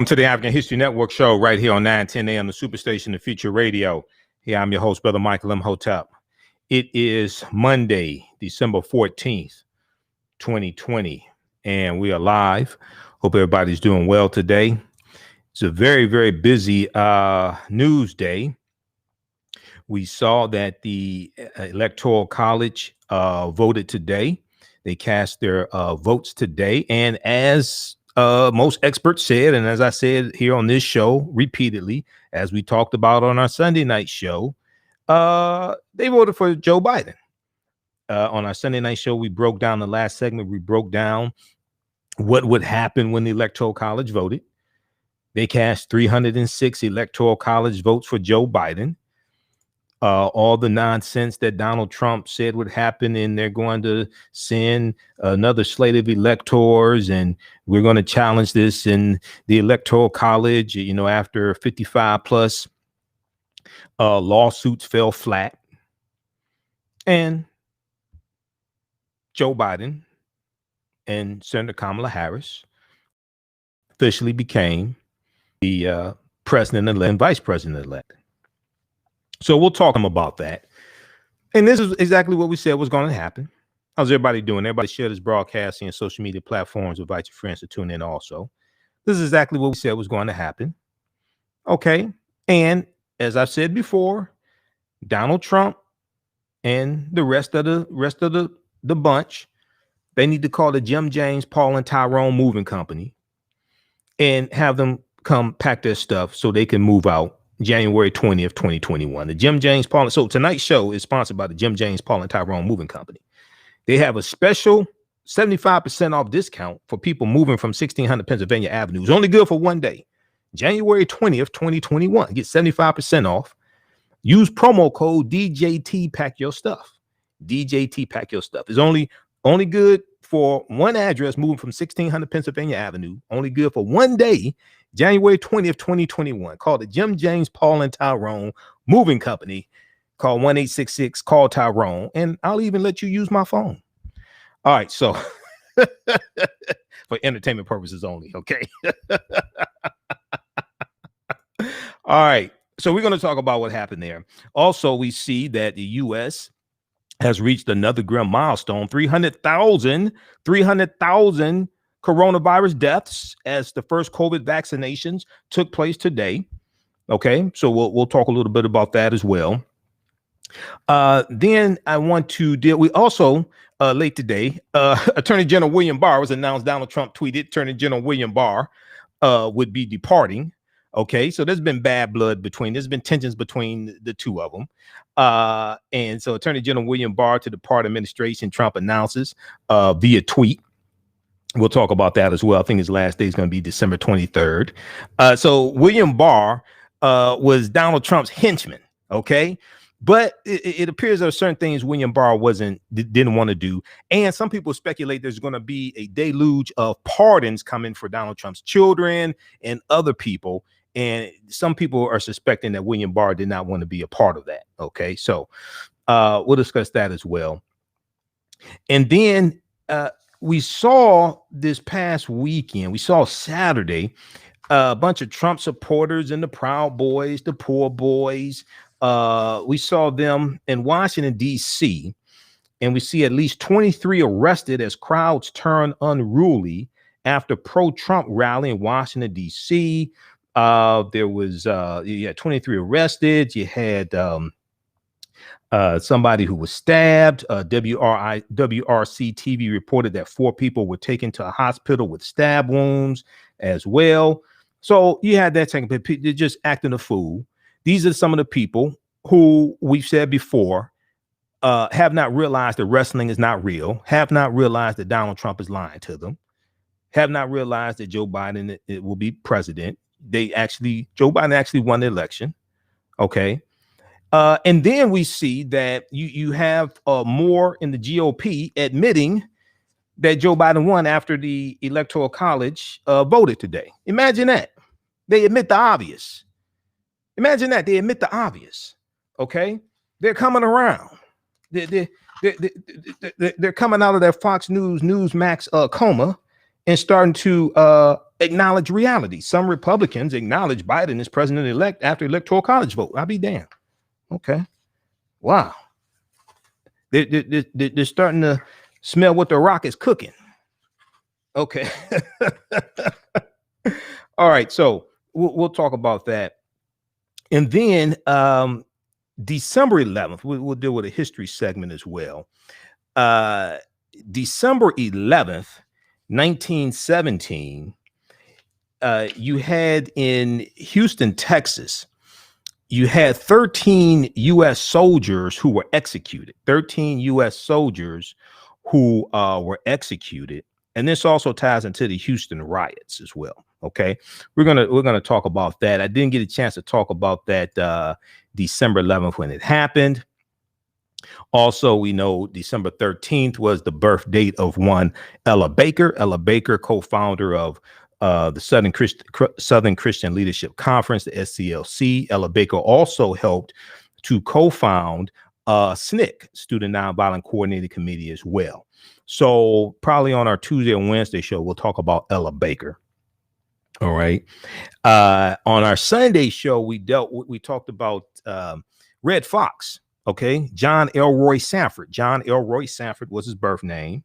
Welcome to the African History Network show right here on 910 AM, the Superstation, the Future Radio. Here, I'm your host, Brother Michael Imhotep. It is Monday, December 14th, 2020, and we are live. Hope everybody's doing well today. It's a very, very busy news day. We saw that the Electoral College voted today. They cast their votes today, and as most experts said, and as I said here on this show repeatedly, as we talked about on our Sunday night show, they voted for Joe Biden. On our Sunday night show, we broke down the last segment. We broke down what would happen when the Electoral College voted. They cast 306 Electoral College votes for Joe Biden. All the nonsense that Donald Trump said would happen, and they're going to send another slate of electors, and we're going to challenge this in the Electoral College, you know, after 55 plus lawsuits fell flat. And Joe Biden and Senator Kamala Harris officially became the president-elect and vice president-elect. So we'll talk about that. And this is exactly what we said was going to happen. How's everybody doing? Everybody share this broadcasting and social media platforms. Invite your friends to tune in also. This is exactly what we said was going to happen. Okay. And as I've said before, Donald Trump and the rest of the bunch, they need to call the Jim James, Paul, and Tyrone Moving Company and have them come pack their stuff so they can move out January 20th, 2021. The Jim James, Paul. So tonight's show is sponsored by the Jim James, Paul, and Tyrone Moving Company. They have a special 75% off discount for people moving from 1600 Pennsylvania Avenue. It's only good for one day. January 20th, 2021. Get 75% off. Use promo code DJT Pack Your Stuff. DJT Pack Your Stuff. It's only good for one address moving from 1600 Pennsylvania Avenue. Only good for one day. January 20th, 2021. Call the Jim James, Paul, and Tyrone Moving Company. Call 1-866 Call Tyrone, and I'll even let you use my phone. All right, so for entertainment purposes only, okay? All right, so we're going to talk about what happened there. Also, we see that the U.S. has reached another grim milestone, 300,000 coronavirus deaths as the first COVID vaccinations took place today. Okay, so we'll talk a little bit about that as well. Then I want to deal. We also late today, Attorney General William Barr was announced. Donald Trump tweeted Attorney General William Barr would be departing. Okay, so there's been bad blood there's been tensions between the two of them. And so Attorney General William Barr to depart administration, Trump announces via tweet. We'll talk about that as well. I think his last day is going to be December 23rd. So William Barr was Donald Trump's henchman. Okay. But it appears there are certain things William Barr didn't want to do. And some people speculate there's going to be a deluge of pardons coming for Donald Trump's children and other people. And some people are suspecting that William Barr did not want to be a part of that. Okay. So we'll discuss that as well. And then we saw this past weekend, we saw Saturday, a bunch of Trump supporters and the Proud Boys, the Poor Boys. We saw them in Washington, D.C., and we see at least 23 arrested as crowds turn unruly after pro-Trump rally in Washington, D.C. There was 23 arrested. You had somebody who was stabbed. WRC TV reported that 4 people were taken to a hospital with stab wounds as well. So you had that taking, they're just acting a fool. These are some of the people who we've said before have not realized that wrestling is not real, have not realized that Donald Trump is lying to them, have not realized that Joe Biden will be president. Joe Biden actually won the election. Okay. And then we see that you have more in the GOP admitting that Joe Biden won after the Electoral College voted today. Imagine that. They admit the obvious. Imagine that. They admit the obvious. Okay. They're coming around. They're coming out of their Fox News, Newsmax coma and starting to acknowledge reality. Some Republicans acknowledge Biden as president-elect after Electoral College vote. I'll be damned. Okay. Wow. They're starting to smell what the rock is cooking. Okay. All right. So we'll talk about that. And then December 11th, we'll deal with a history segment as well. December 11th, 1917, you had in Houston, Texas, you had 13 U.S. soldiers who were executed. 13 U.S. soldiers who were executed. And this also ties into the Houston riots as well. Okay, we're gonna talk about that. I didn't get a chance to talk about that December 11th when it happened. Also, we know December 13th was the birth date of one Ella Baker. Ella Baker, co-founder of the Southern Christian Leadership Conference, the SCLC. Ella Baker also helped to co-found SNCC, Student Nonviolent Coordinating Committee, as well. So probably on our Tuesday and Wednesday show, we'll talk about Ella Baker. All right. On our Sunday show, we talked about Red Fox. Okay. John Elroy Sanford. John Elroy Sanford was his birth name.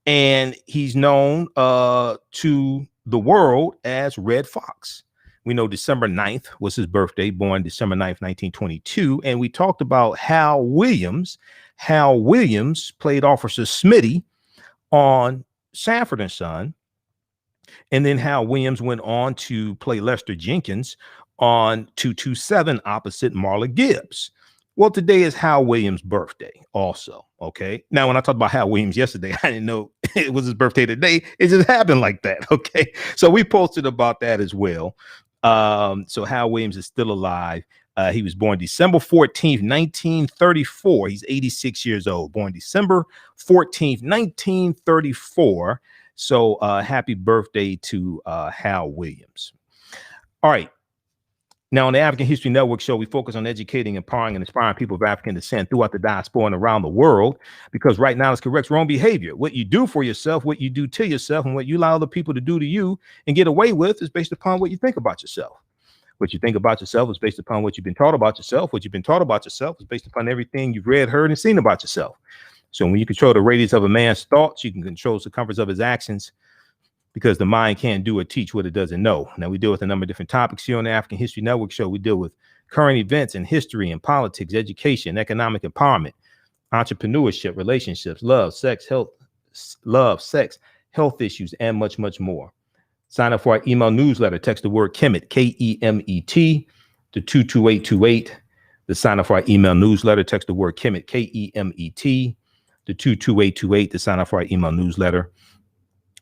And he's known to the world as Red Fox. We know December 9th was his birthday, born December 9th, 1922. And we talked about Hal Williams. Hal Williams played Officer Smitty on Sanford and Son. And then Hal Williams went on to play Lester Jenkins on 227 opposite Marla Gibbs. Well, today is Hal Williams' birthday also. Okay. Now, when I talked about Hal Williams yesterday, I didn't know it was his birthday today. It just happened like that. Okay. So we posted about that as well. So Hal Williams is still alive. He was born December 14th, 1934. He's 86 years old, born December 14th, 1934. So happy birthday to Hal Williams. All right. Now, on the African History Network show, we focus on educating, empowering, and inspiring people of African descent throughout the diaspora and around the world, because right now it's corrects wrong behavior. What you do for yourself, what you do to yourself, and what you allow other people to do to you and get away with is based upon what you think about yourself. What you think about yourself is based upon what you've been taught about yourself. What you've been taught about yourself is based upon everything you've read, heard, and seen about yourself. So when you control the radius of a man's thoughts, you can control the circumference of his actions, because the mind can't do or teach what it doesn't know. Now, we deal with a number of different topics here on the African History Network show. We deal with current events in history and politics, education, economic empowerment, entrepreneurship, relationships, love, sex, health issues, and much, much more. Sign up for our email newsletter. Text the word Kemet, K-E-M-E-T, to 22828. To sign up for our email newsletter, text the word Kemet, K-E-M-E-T, to 22828 to sign up for our email newsletter.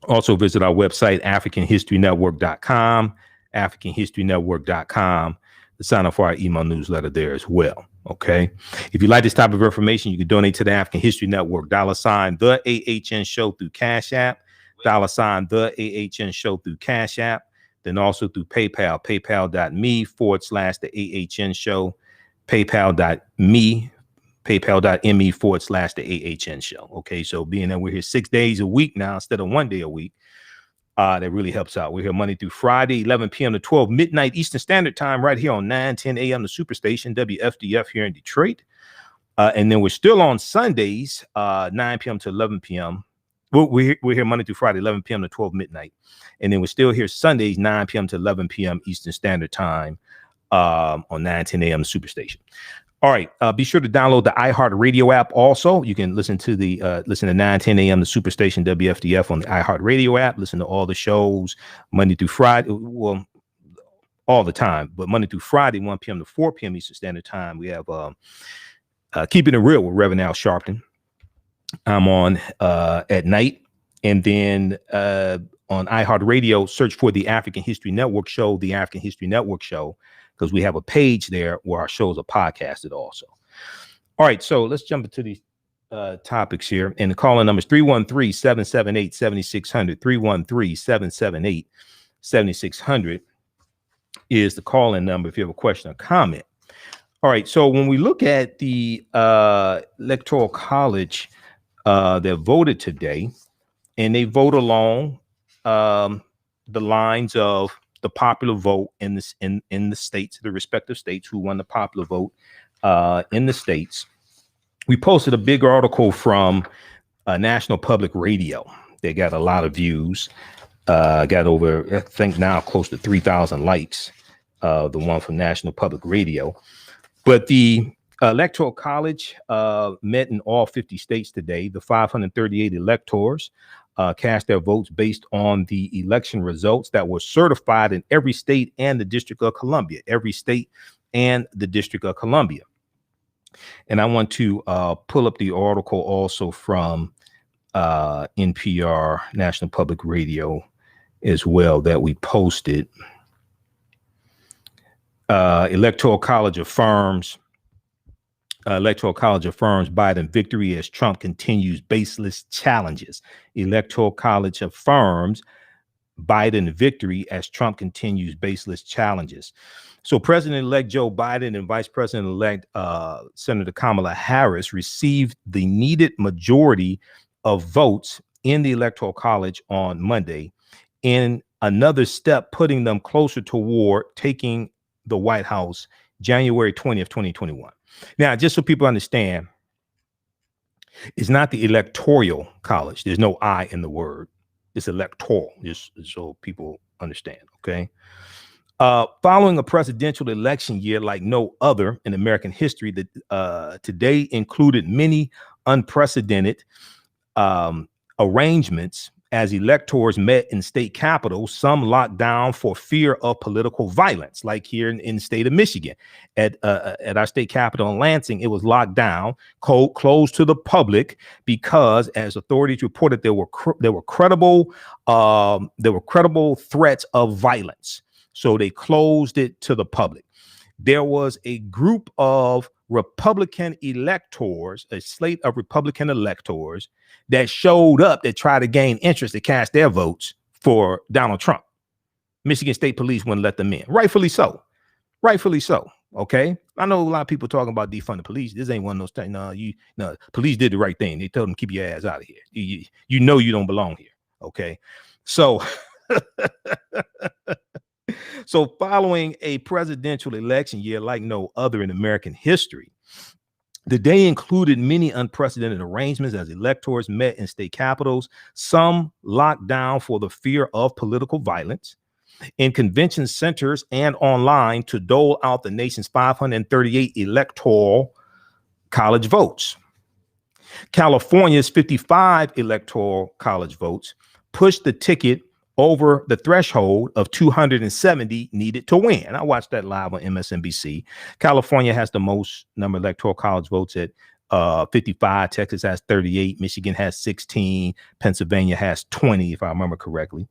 Also visit our website, AfricanHistoryNetwork.com, AfricanHistoryNetwork.com, to sign up for our email newsletter there as well. Okay. If you like this type of information, you can donate to the African History Network, $ the AHN show through Cash App, $ the AHN show through Cash App, then also through PayPal, paypal.me/the AHN show, paypal.me/the AHN show. Okay. So being that we're here 6 days a week now instead of 1 day a week, that really helps out. We're here Monday through Friday, 11 p.m. to 12 midnight Eastern Standard Time, right here on 9:10 a.m. the Superstation, WFDF here in Detroit. And then we're still on Sundays, 9 p.m. to 11 p.m. We're here Monday through Friday, 11 p.m. to 12 midnight. And then we're still here Sundays, 9 p.m. to 11 p.m. Eastern Standard Time on 9:10 a.m. the Superstation. All right. Be sure to download the iHeartRadio app. Also, you can listen to 9:10 a.m. the Superstation WFDF on the iHeartRadio app. Listen to all the shows Monday through Friday. Well, all the time, but Monday through Friday, 1 p.m. to 4 p.m. Eastern Standard Time. We have Keeping It Real with Reverend Al Sharpton. I'm on at night, and then on iHeartRadio, search for the African History Network show, the African History Network show, because we have a page there where our shows are podcasted also. All right, so let's jump into these topics here. And the call-in number is 313-778-7600. 313-778-7600 is the call-in number if you have a question or comment. All right, so when we look at the Electoral College that voted today, and they vote along the lines of the popular vote in this in the states, the respective states who won the popular vote in the states. We posted a big article from National Public Radio. They got a lot of views. Got over, I think now close to 3,000 likes. The one from National Public Radio. But the Electoral College met in all 50 states today. The 538 electors cast their votes based on the election results that were certified in every state and the District of Columbia. Every state and the District of Columbia. And I want to pull up the article also from NPR, National Public Radio, as well, that we posted. Electoral College affirms Biden victory as Trump continues baseless challenges. Electoral College affirms Biden victory as Trump continues baseless challenges. So President-elect Joe Biden and Vice President-elect Senator Kamala Harris received the needed majority of votes in the Electoral College on Monday, in another step putting them closer toward taking the White House January 20th, 2021. Now, just so people understand, it's not the Electoral College. There's no I in the word. It's electoral, just so people understand, okay? Following a presidential election year like no other in American history, that today included many unprecedented arrangements as electors met in state capitals, some locked down for fear of political violence, like here in the state of Michigan. At our state capitol in Lansing, it was locked down, closed to the public, because as authorities reported, there were credible threats of violence. So they closed it to the public. There was a group of Republican electors, a slate of Republican electors that showed up that tried to gain interest to cast their votes for Donald Trump. Michigan State Police wouldn't let them in. Rightfully so. Rightfully so. Okay. I know a lot of people talking about defund the police. This ain't one of those things. No, police did the right thing. They told them, keep your ass out of here. You know you don't belong here. Okay. So so following a presidential election year like no other in American history, the day included many unprecedented arrangements as electors met in state capitals, some locked down for the fear of political violence, in convention centers and online to dole out the nation's 538 electoral college votes. California's 55 electoral college votes pushed the ticket over the threshold of 270 needed to win. I watched that live on MSNBC. California has the most number of electoral college votes at 55. Texas has 38. Michigan has 16. Pennsylvania has 20, if I remember correctly.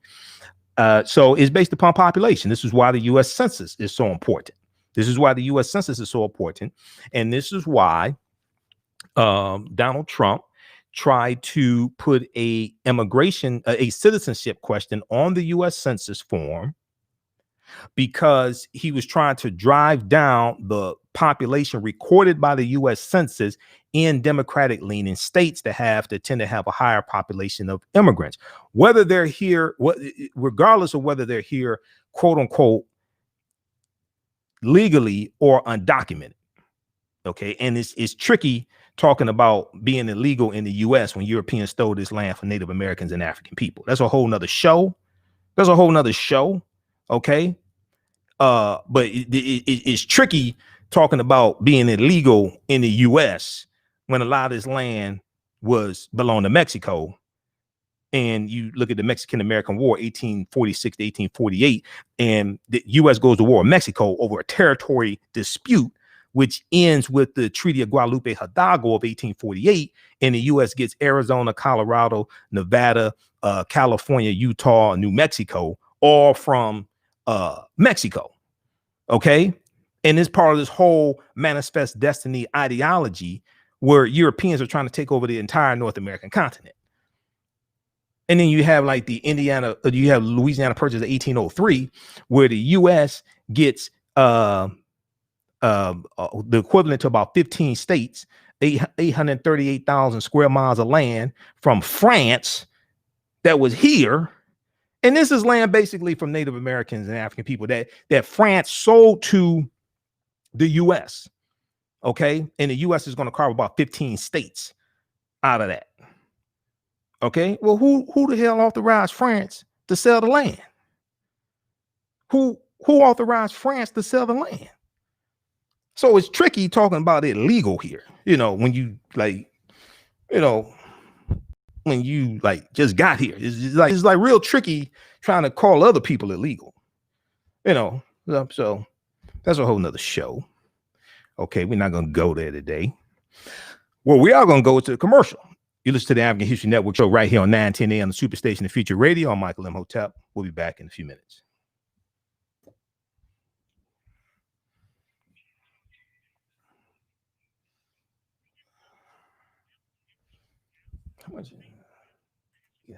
So it's based upon population. This is why the U.S. Census is so important. This is why the U.S. Census is so important. And this is why Donald Trump tried to put a citizenship question on the U.S. Census form, because he was trying to drive down the population recorded by the U.S. Census in Democratic leaning states that tend to have a higher population of immigrants, whether they're here, regardless of whether they're here, quote unquote, legally or undocumented. Okay. And it's tricky talking about being illegal in the U.S. when Europeans stole this land from Native Americans and African people. That's a whole nother show. Okay. But it's tricky talking about being illegal in the U.S. when a lot of this land belonged to Mexico. And you look at the Mexican-American War, 1846 to 1848, and the U.S. goes to war with Mexico over a territory dispute, which ends with the Treaty of Guadalupe Hidalgo of 1848, and the U.S. gets Arizona, Colorado, Nevada, California, Utah, New Mexico, all from Mexico. Okay, and it's part of this whole manifest destiny ideology where Europeans are trying to take over the entire North American continent. And then you have like Louisiana Purchase of 1803, where the U.S. gets the equivalent to about 15 states, 838,000 square miles of land from France that was here, And this is land basically from Native Americans and African people that France sold to the U.S. Okay. And the U.S. is going to carve about 15 states out of that. Okay. Well, who the hell authorized France to sell the land? Who authorized France to sell the land? So it's tricky talking about it legal here. When you when you just got here, it's like real tricky trying to call other people illegal. So that's a whole nother show. Okay, we're not going to go there today. Well, we are going to go to the commercial. You listen to the African History Network show right here on 910 AM, the Superstation, the Future Radio. I'm Michael Imhotep. We'll be back in a few minutes. How much? Yeah.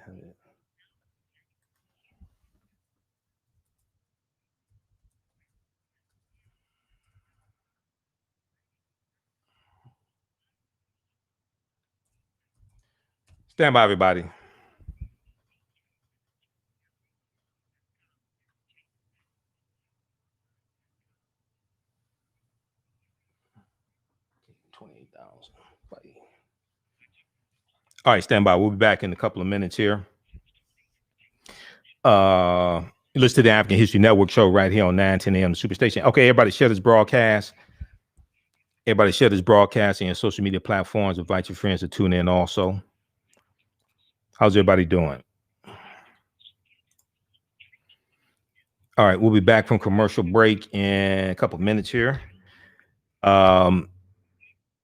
Stand by, everybody. All right, stand by. We'll be back in a couple of minutes here. Listen to the African History Network show right here on 910 AM, the Superstation. Okay, everybody share this broadcast. Everybody share this broadcast on your social media platforms. Invite your friends to tune in also. How's everybody doing? All right, we'll be back from commercial break in a couple of minutes here.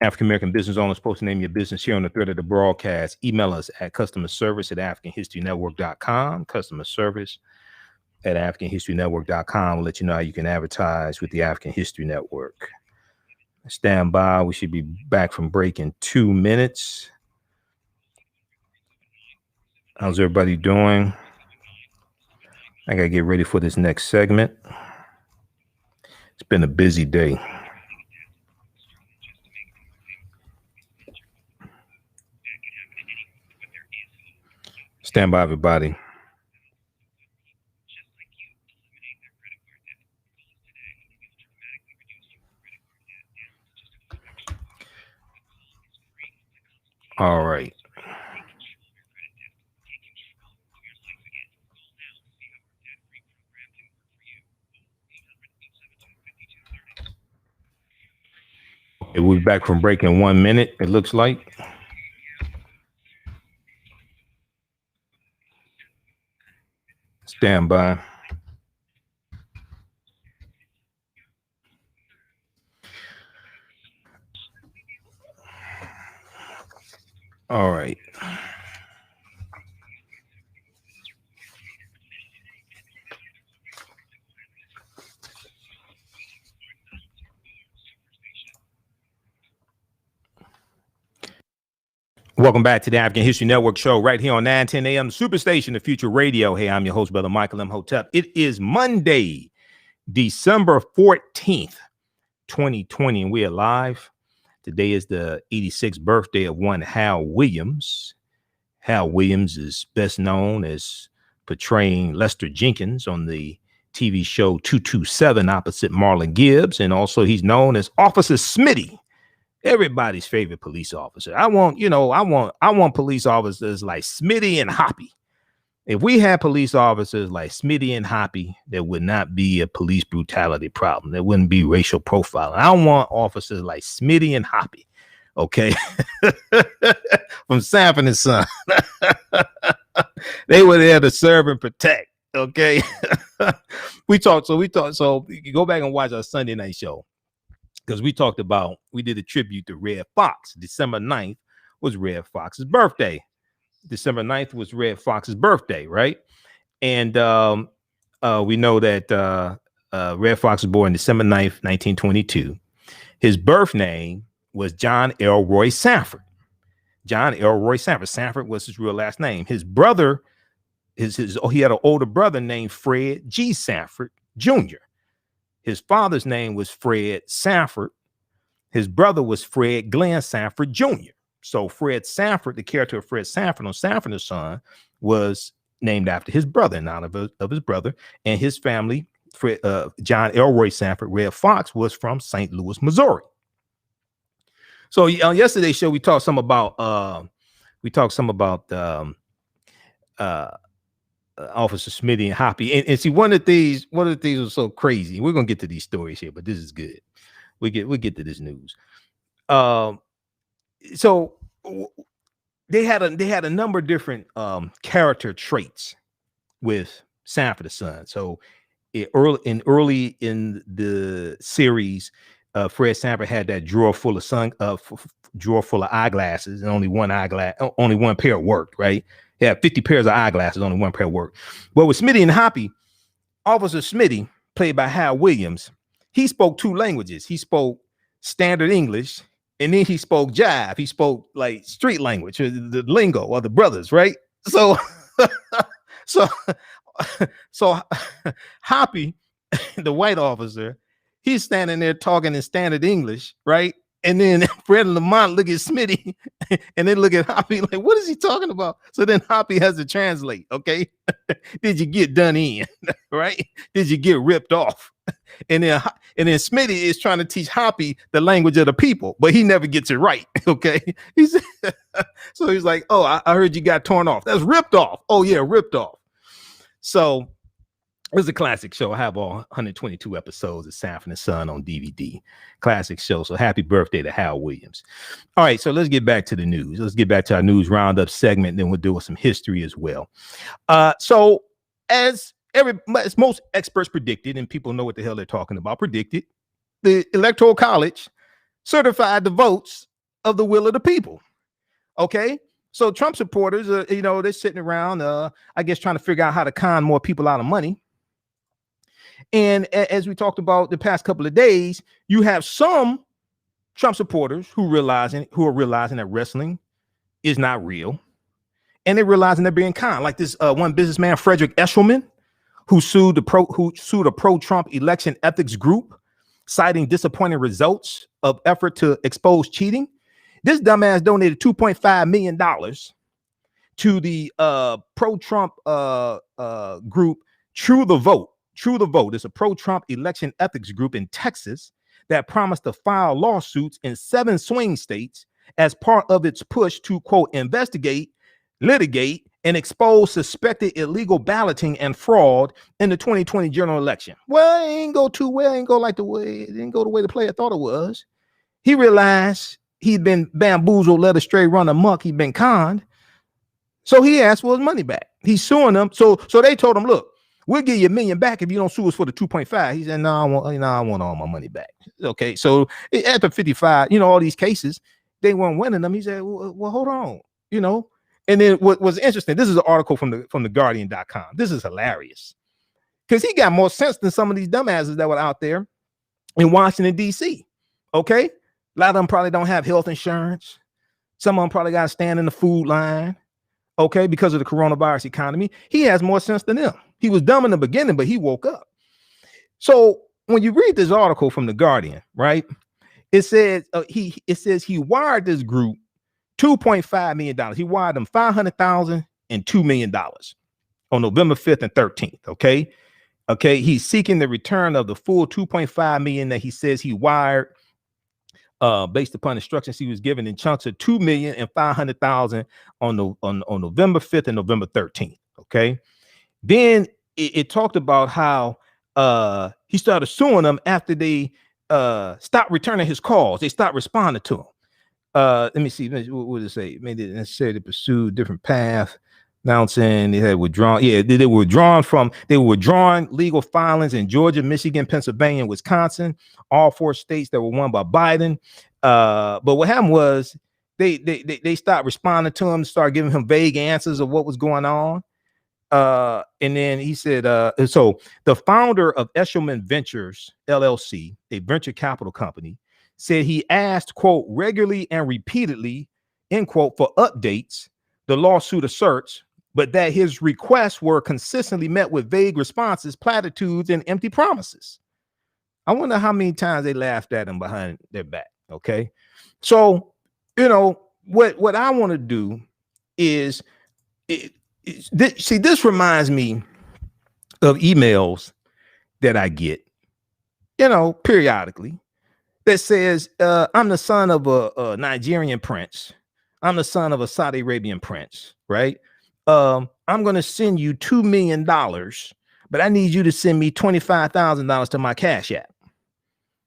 African-American business owners supposed to name your business here on the thread of the broadcast. Email us at customerservice@africanhistorynetwork.com. Customerservice@africanhistorynetwork.com. We'll let you know how you can advertise with the African History Network. Stand by. We should be back from break in 2 minutes. How's everybody doing? I got to get ready for this next segment. It's been a busy day. Stand by, everybody. All right. We'll be back from break in 1 minute, it looks like. Stand by. All right. Welcome back to the African History Network show right here on 910 AM, Superstation, the Future Radio. Hey, I'm your host, Brother Michael Imhotep. It is Monday, December 14th, 2020, and we are live. Today is the 86th birthday of one Hal Williams. Hal Williams is best known as portraying Lester Jenkins on the TV show 227 opposite Marlon Gibbs, and also he's known as Officer Smitty, everybody's favorite police officer. I want police officers like Smitty and Hoppy. If we had police officers like Smitty and Hoppy, there would not be a police brutality problem. There wouldn't be racial profiling. I want officers like Smitty and Hoppy. Okay. From Sanford and Son. They were there to serve and protect. Okay. We talked. So you can go back and watch our Sunday night show, because we did a tribute to Red Fox. December 9th was Red Fox's birthday. December 9th was Red Fox's birthday, right? And we know that Red Fox was born December 9th, 1922. His birth name was John Elroy Sanford. John Elroy Sanford. Sanford was his real last name. His brother, he had an older brother named Fred G. Sanford Jr. His father's name was Fred Sanford. His brother was Fred Glenn Sanford Jr. So Fred Sanford, the character of Fred Sanford on Sanford and Son, was named after his brother, in honor of his brother and his family. John Elroy Sanford Red Fox was from St. Louis, Missouri. So on yesterday's show, we talked some about Officer Smitty and Hoppy, and see one of the things was so crazy. We're gonna get to these stories here, but this is good. We get to this news. So they had a number of different character traits with Sanford the son. So early in the series, Fred Sanford had that drawer full of eyeglasses, and only one pair worked, right? He had 50 pairs of eyeglasses, only one pair worked. But with Smitty and Hoppy, Officer Smitty, played by Hal Williams, he spoke two languages. He spoke standard English, and then he spoke jive. He spoke like street language, or the lingo, or the brothers, right? So so Hoppy, the white officer, he's standing there talking in standard English, right? And then Fred and Lamont look at Smitty and they look at Hoppy like, what is he talking about? So then Hoppy has to translate, okay? Did you get done in, right? Did you get ripped off? And then Smitty is trying to teach Hoppy the language of the people, but he never gets it right, okay? So he's like, oh, I heard you got torn off. That's ripped off. Oh, yeah, ripped off. So it's a classic show. I have all 122 episodes of Sanford and Son on DVD. Classic show. So happy birthday to Hal Williams. All right, so let's get back to the news. Let's get back to our news roundup segment. Then we'll do some history as well. So as most experts predicted, and people know what the hell they're talking about, predicted, the Electoral College certified the votes of the will of the people. Okay. So Trump supporters, they're sitting around, I guess, trying to figure out how to con more people out of money. And as we talked about the past couple of days, you have some Trump supporters who are realizing that wrestling is not real, and they're realizing they're being conned. Like this one businessman, Frederick Eshelman, who sued a pro-Trump election ethics group, citing disappointing results of effort to expose cheating. This dumbass donated $2.5 million to the pro-Trump group True the Vote. True the Vote is a pro-Trump election ethics group in Texas that promised to file lawsuits in 7 swing states as part of its push to, quote, investigate, litigate, and expose suspected illegal balloting and fraud in the 2020 general election. Well, it didn't go too well. It didn't go the way the player thought it was. He realized he'd been bamboozled, led astray, run amok. He'd been conned. So he asked for his money back. He's suing them. So they told him, look, we'll give you $1 million back if you don't sue us for the 2.5. He said, no, I want all my money back. Okay. So after 55, all these cases, they weren't winning them. He said, well, hold on, And then what was interesting, this is an article from the Guardian.com. This is hilarious because he got more sense than some of these dumbasses that were out there in Washington, D.C. Okay. A lot of them probably don't have health insurance. Some of them probably got to stand in the food line. Okay. Because of the coronavirus economy. He has more sense than them. He was dumb in the beginning, but he woke up. So when you read this article from the Guardian, right, it says he wired this group $2.5 million. He wired them $500,000 and $2 million on November 5th and 13th. Okay. He's seeking the return of the full $2.5 million that he says he wired based upon instructions he was given in chunks of $2 million and $500,000 on November 5th and November 13th. Okay. Then it talked about how he started suing them after they stopped returning his calls. They stopped responding to him. Let me see. What did it say? Made it necessary to pursue a different path. Announcing they had withdrawn. Yeah, they were withdrawing legal filings in Georgia, Michigan, Pennsylvania, and Wisconsin, all 4 states that were won by Biden. But what happened was they stopped responding to him, started giving him vague answers of what was going on. And then he said, so the founder of Eshelman Ventures, LLC, a venture capital company, said he asked, quote, regularly and repeatedly, end quote, for updates, the lawsuit asserts, but that his requests were consistently met with vague responses, platitudes, and empty promises. I wonder how many times they laughed at him behind their back. Okay. So, what I want to do is See, this reminds me of emails that I get, periodically, that says, I'm the son of a Nigerian prince. I'm the son of a Saudi Arabian prince, right? I'm going to send you $2 million, but I need you to send me $25,000 to my Cash App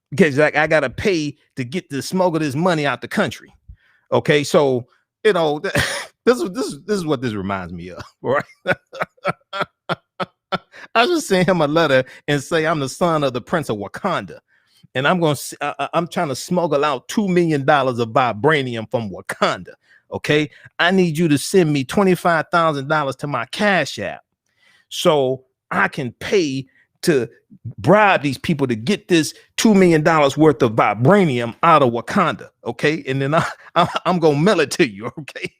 because I got to pay to get to smuggle this money out the country. Okay, so, this is what this reminds me of, right? I just send him a letter and say I'm the son of the Prince of Wakanda, and I'm trying to smuggle out $2 million of vibranium from Wakanda. Okay, I need you to send me $25,000 to my Cash App so I can pay to bribe these people to get this $2 million worth of vibranium out of Wakanda. Okay, and then I'm gonna mail it to you. Okay.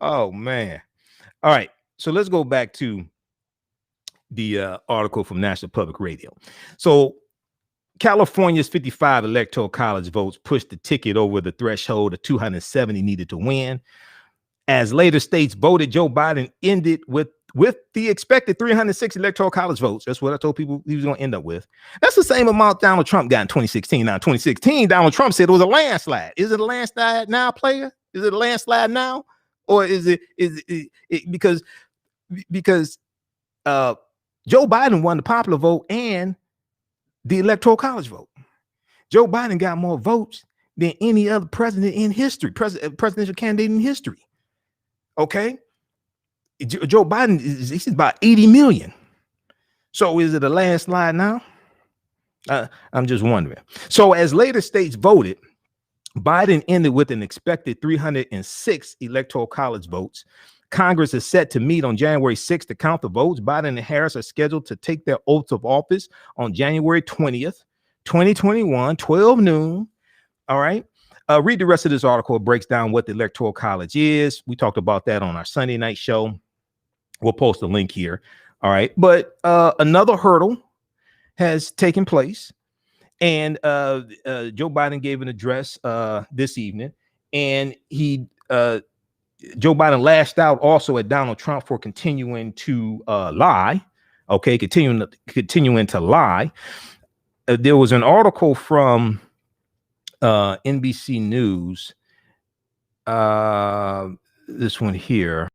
Oh man. All right. So let's go back to the article from National Public Radio. So California's 55 Electoral College votes pushed the ticket over the threshold of 270 needed to win. As later states voted, Joe Biden ended with the expected 306 Electoral College votes. That's what I told people he was going to end up with. That's the same amount Donald Trump got in 2016. Now, 2016, Donald Trump said it was a landslide. Is it a landslide now, player? Is it a landslide now? Or is it because Joe Biden won the popular vote and the Electoral College vote? Joe Biden got more votes than any other president in history, presidential candidate in history. Okay, Joe Biden he's about 80 million. So is it a landslide now? I'm just wondering. So as later states voted, Biden ended with an expected 306 Electoral College votes. Congress is set to meet on January 6th to count the votes. Biden and Harris are scheduled to take their oaths of office on January 20th, 2021, 12 noon. All right. Read the rest of this article. It breaks down what the Electoral College is. We talked about that on our Sunday night show. We'll post a link here. All right. But another hurdle has taken place. And Joe Biden gave an address this evening. And Joe Biden lashed out also at Donald Trump for continuing to lie. Okay. Continuing to lie. There was an article from NBC News. This one here.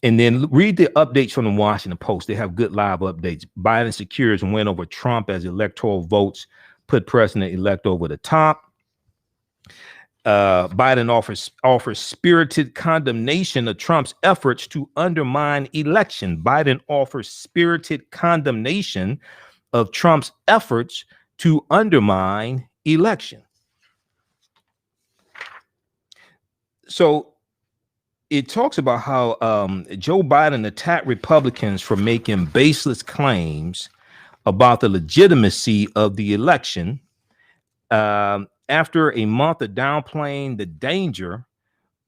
And then read the updates from the Washington Post. They have good live updates. Biden secures win over Trump as electoral votes put President-elect over the top. Biden offers spirited condemnation of Trump's efforts to undermine election. Biden offers spirited condemnation of Trump's efforts to undermine election. So it talks about how Joe Biden attacked Republicans for making baseless claims about the legitimacy of the election after a month of downplaying the danger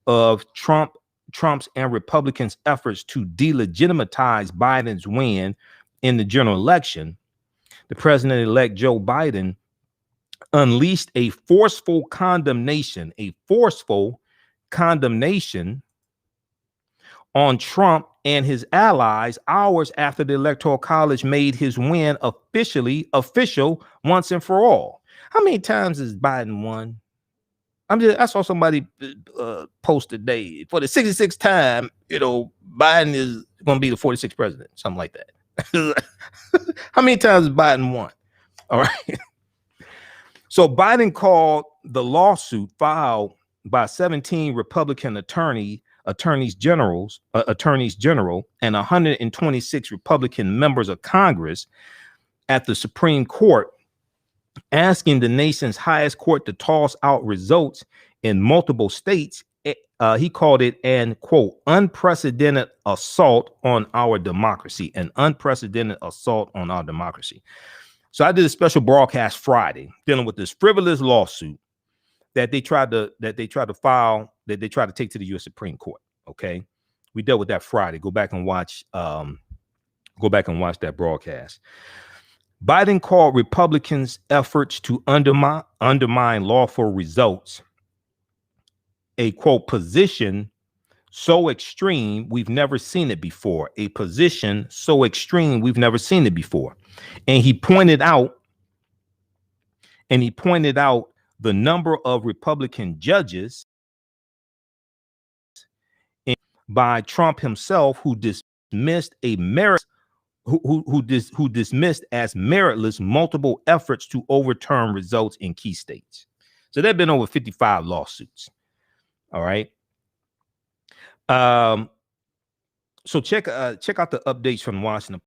of Trump's and Republicans' efforts to delegitimize Biden's win in the general election. The president-elect Joe Biden unleashed a forceful condemnation on Trump and his allies hours after the Electoral College made his win official once and for all. How many times has Biden won? I saw somebody post today for the 66th time, Biden is going to be the 46th president, something like that. How many times has Biden won? All right. So Biden called the lawsuit filed by 17 Republican attorneys general, and 126 Republican members of Congress at the Supreme Court, asking the nation's highest court to toss out results in multiple states. He called it an, quote, unprecedented assault on our democracy, So I did a special broadcast Friday dealing with this frivolous lawsuit that they tried to take to the U.S. Supreme Court. Okay, we dealt with that Friday. Go back and watch that broadcast. Biden called Republicans' efforts to undermine lawful results a quote position so extreme we've never seen it before. A position so extreme we've never seen it before. And he pointed out the number of Republican judges by Trump himself who dismissed who dismissed as meritless multiple efforts to overturn results in key states. So there have been over 55 lawsuits. All right. So check out the updates from Washington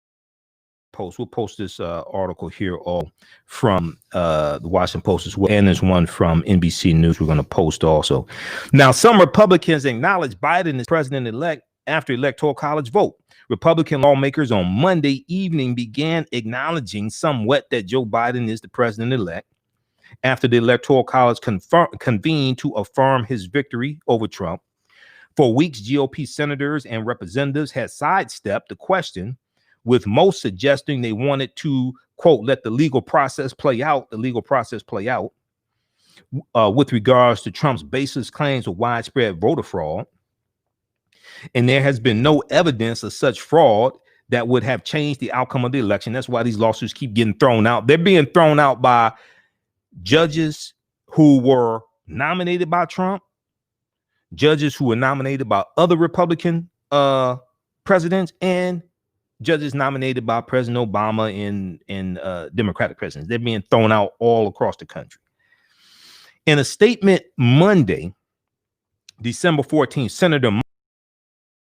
Post. We'll post this article here all from the Washington Post as well, and there's one from NBC News we're going to post also. Now, some Republicans acknowledge Biden as president-elect after Electoral College vote. Republican lawmakers on Monday evening began acknowledging somewhat that Joe Biden is the president-elect after the Electoral College convened to affirm his victory over Trump. For weeks, GOP senators and representatives had sidestepped the question, with most suggesting they wanted to, quote, let the legal process play out, with regards to Trump's baseless claims of widespread voter fraud. And there has been no evidence of such fraud that would have changed the outcome of the election. That's why these lawsuits keep getting thrown out. They're being thrown out by judges who were nominated by Trump, judges who were nominated by other Republican presidents, and judges nominated by President Obama and Democratic presidents. They're being thrown out all across the country. In a statement Monday, December 14th, Senator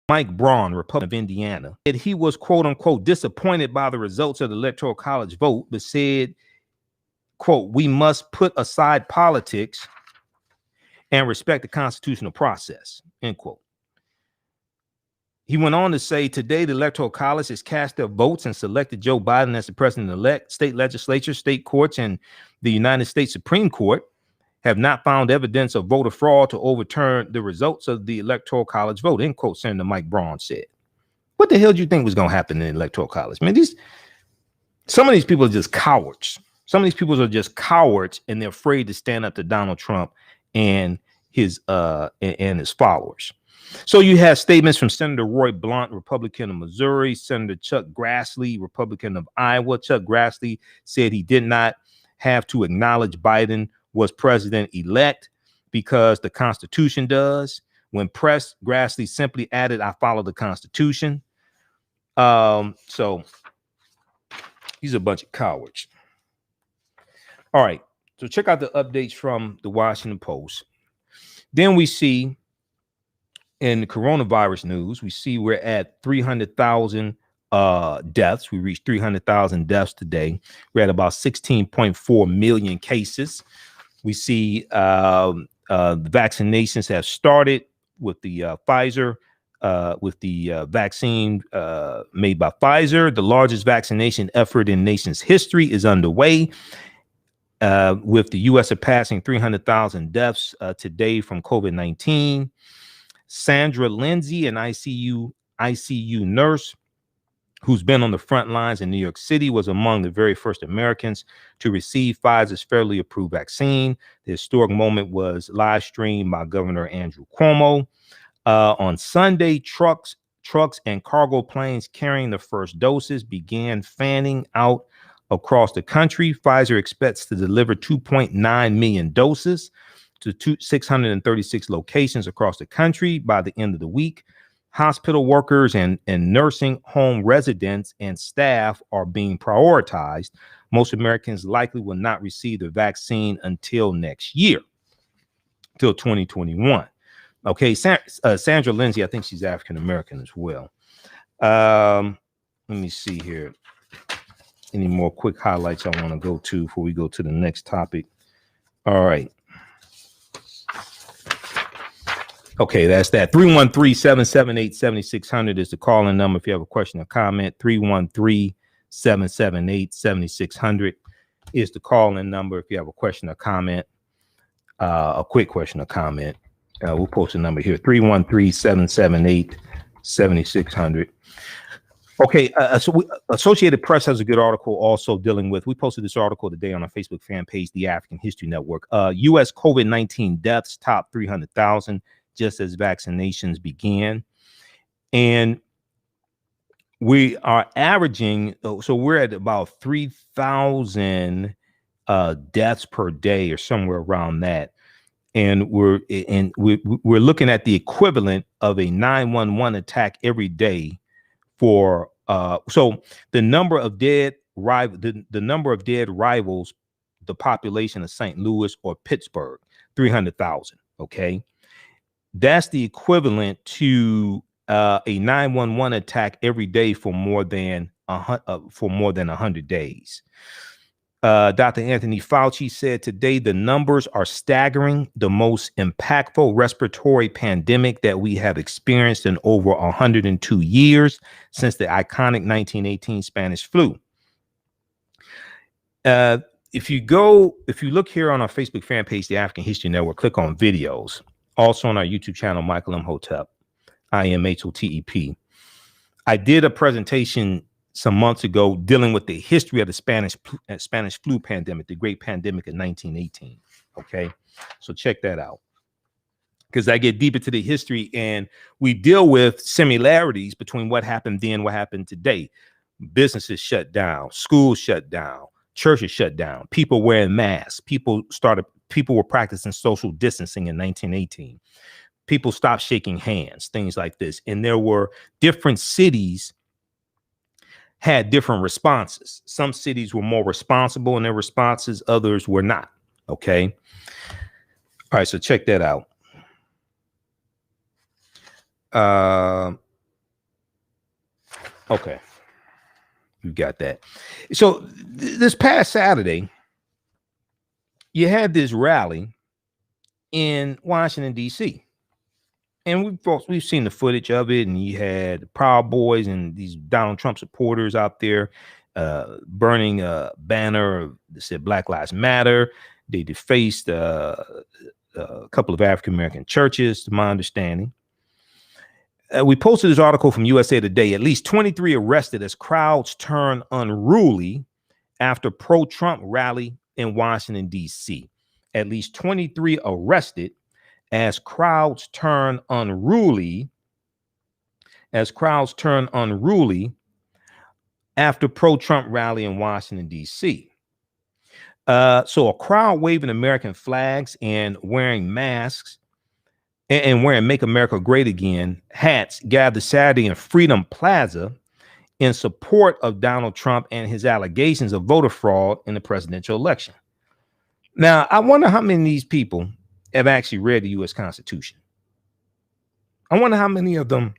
Mike Braun, Republican of Indiana, said he was, quote unquote, disappointed by the results of the Electoral College vote, but said, quote, we must put aside politics and respect the constitutional process, end quote. He went on to say, today, the Electoral College has cast their votes and selected Joe Biden as the president-elect. State legislatures, state courts, and the United States Supreme Court have not found evidence of voter fraud to overturn the results of the Electoral College vote, end quote, Senator Mike Braun said. What the hell do you think was going to happen in the Electoral College? Man, some of these people are just cowards. Some of these people are just cowards, and they're afraid to stand up to Donald Trump and his followers. So you have statements from Senator Roy Blunt, Republican of Missouri, Senator Chuck Grassley, Republican of Iowa. Chuck Grassley said he did not have to acknowledge Biden was president-elect because the Constitution does. When pressed, Grassley simply added, I follow the Constitution. So he's a bunch of cowards. All right, so check out the updates from the Washington Post. Then we see in the coronavirus news, we see we're at 300,000 deaths. We reached 300,000 deaths today. We're at about 16.4 million cases. We see the vaccinations have started with the Pfizer, with the vaccine made by Pfizer. The largest vaccination effort in nation's history is underway, with the U.S. surpassing 300,000 deaths today from COVID-19. Sandra Lindsay, an ICU nurse who's been on the front lines in New York City, was among the very first Americans to receive Pfizer's federally approved vaccine. The historic moment was live streamed by Governor Andrew Cuomo. On Sunday, trucks and cargo planes carrying the first doses began fanning out across the country. Pfizer expects to deliver 2.9 million doses to 636 locations across the country by the end of the week. Hospital workers and nursing home residents and staff are being prioritized. Most Americans likely will not receive the vaccine until next year, till 2021. Okay, Sandra Lindsay, I think she's African-American as well. Let me see here. Any more quick highlights I want to go to before we go to the next topic? All right. Okay, that's that. 313-778-7600 is the calling number if you have a question or comment. 313-778-7600 is the calling number if you have a question or comment, a quick question or comment. We'll post a number here, 313-778-7600. Okay, so Associated Press has a good article also dealing with, we posted this article today on our Facebook fan page, the African History Network. U.S. COVID-19 deaths top 300,000 just as vaccinations began. And we are averaging, so we're at about 3,000 deaths per day or somewhere around that. And we're looking at the equivalent of a 911 attack every day for so the number of dead rivals the population of St. Louis or Pittsburgh, 300,000. Okay, that's the equivalent to a 911 attack every day for more than 100 days. Dr. Anthony Fauci said today the numbers are staggering, the most impactful respiratory pandemic that we have experienced in over 102 years since the iconic 1918 Spanish flu. If you look here on our Facebook fan page, the African History Network, click on videos. Also on our YouTube channel, Michael Imhotep, IMHOTEP. I did a presentation some months ago dealing with the history of the Spanish flu pandemic, the great pandemic of 1918. Okay, so check that out, because I get deep into the history and we deal with similarities between what happened then and what happened today. Businesses shut down, schools shut down, churches shut down, people wearing masks, people were practicing social distancing in 1918. People stopped shaking hands, things like this. And there were different cities had different responses. Some cities were more responsible in their responses, others were not. Okay. All right, so check that out. Okay, you got that. So this past Saturday, you had this rally in Washington, D.C. And we've seen the footage of it, and you had the Proud Boys and these Donald Trump supporters out there burning a banner that said Black Lives Matter. They defaced a couple of African-American churches, to my understanding. We posted this article from USA Today. At least 23 arrested as crowds turn unruly after pro-Trump rally in Washington, D.C. At least 23 arrested as crowds turn unruly after pro-Trump rally in Washington, D.C. So a crowd waving American flags and wearing masks and wearing Make America Great Again hats gathered Saturday in Freedom Plaza in support of Donald Trump and his allegations of voter fraud in the presidential election. Now, I wonder how many of these people have actually read the U.S. Constitution. I wonder how many of them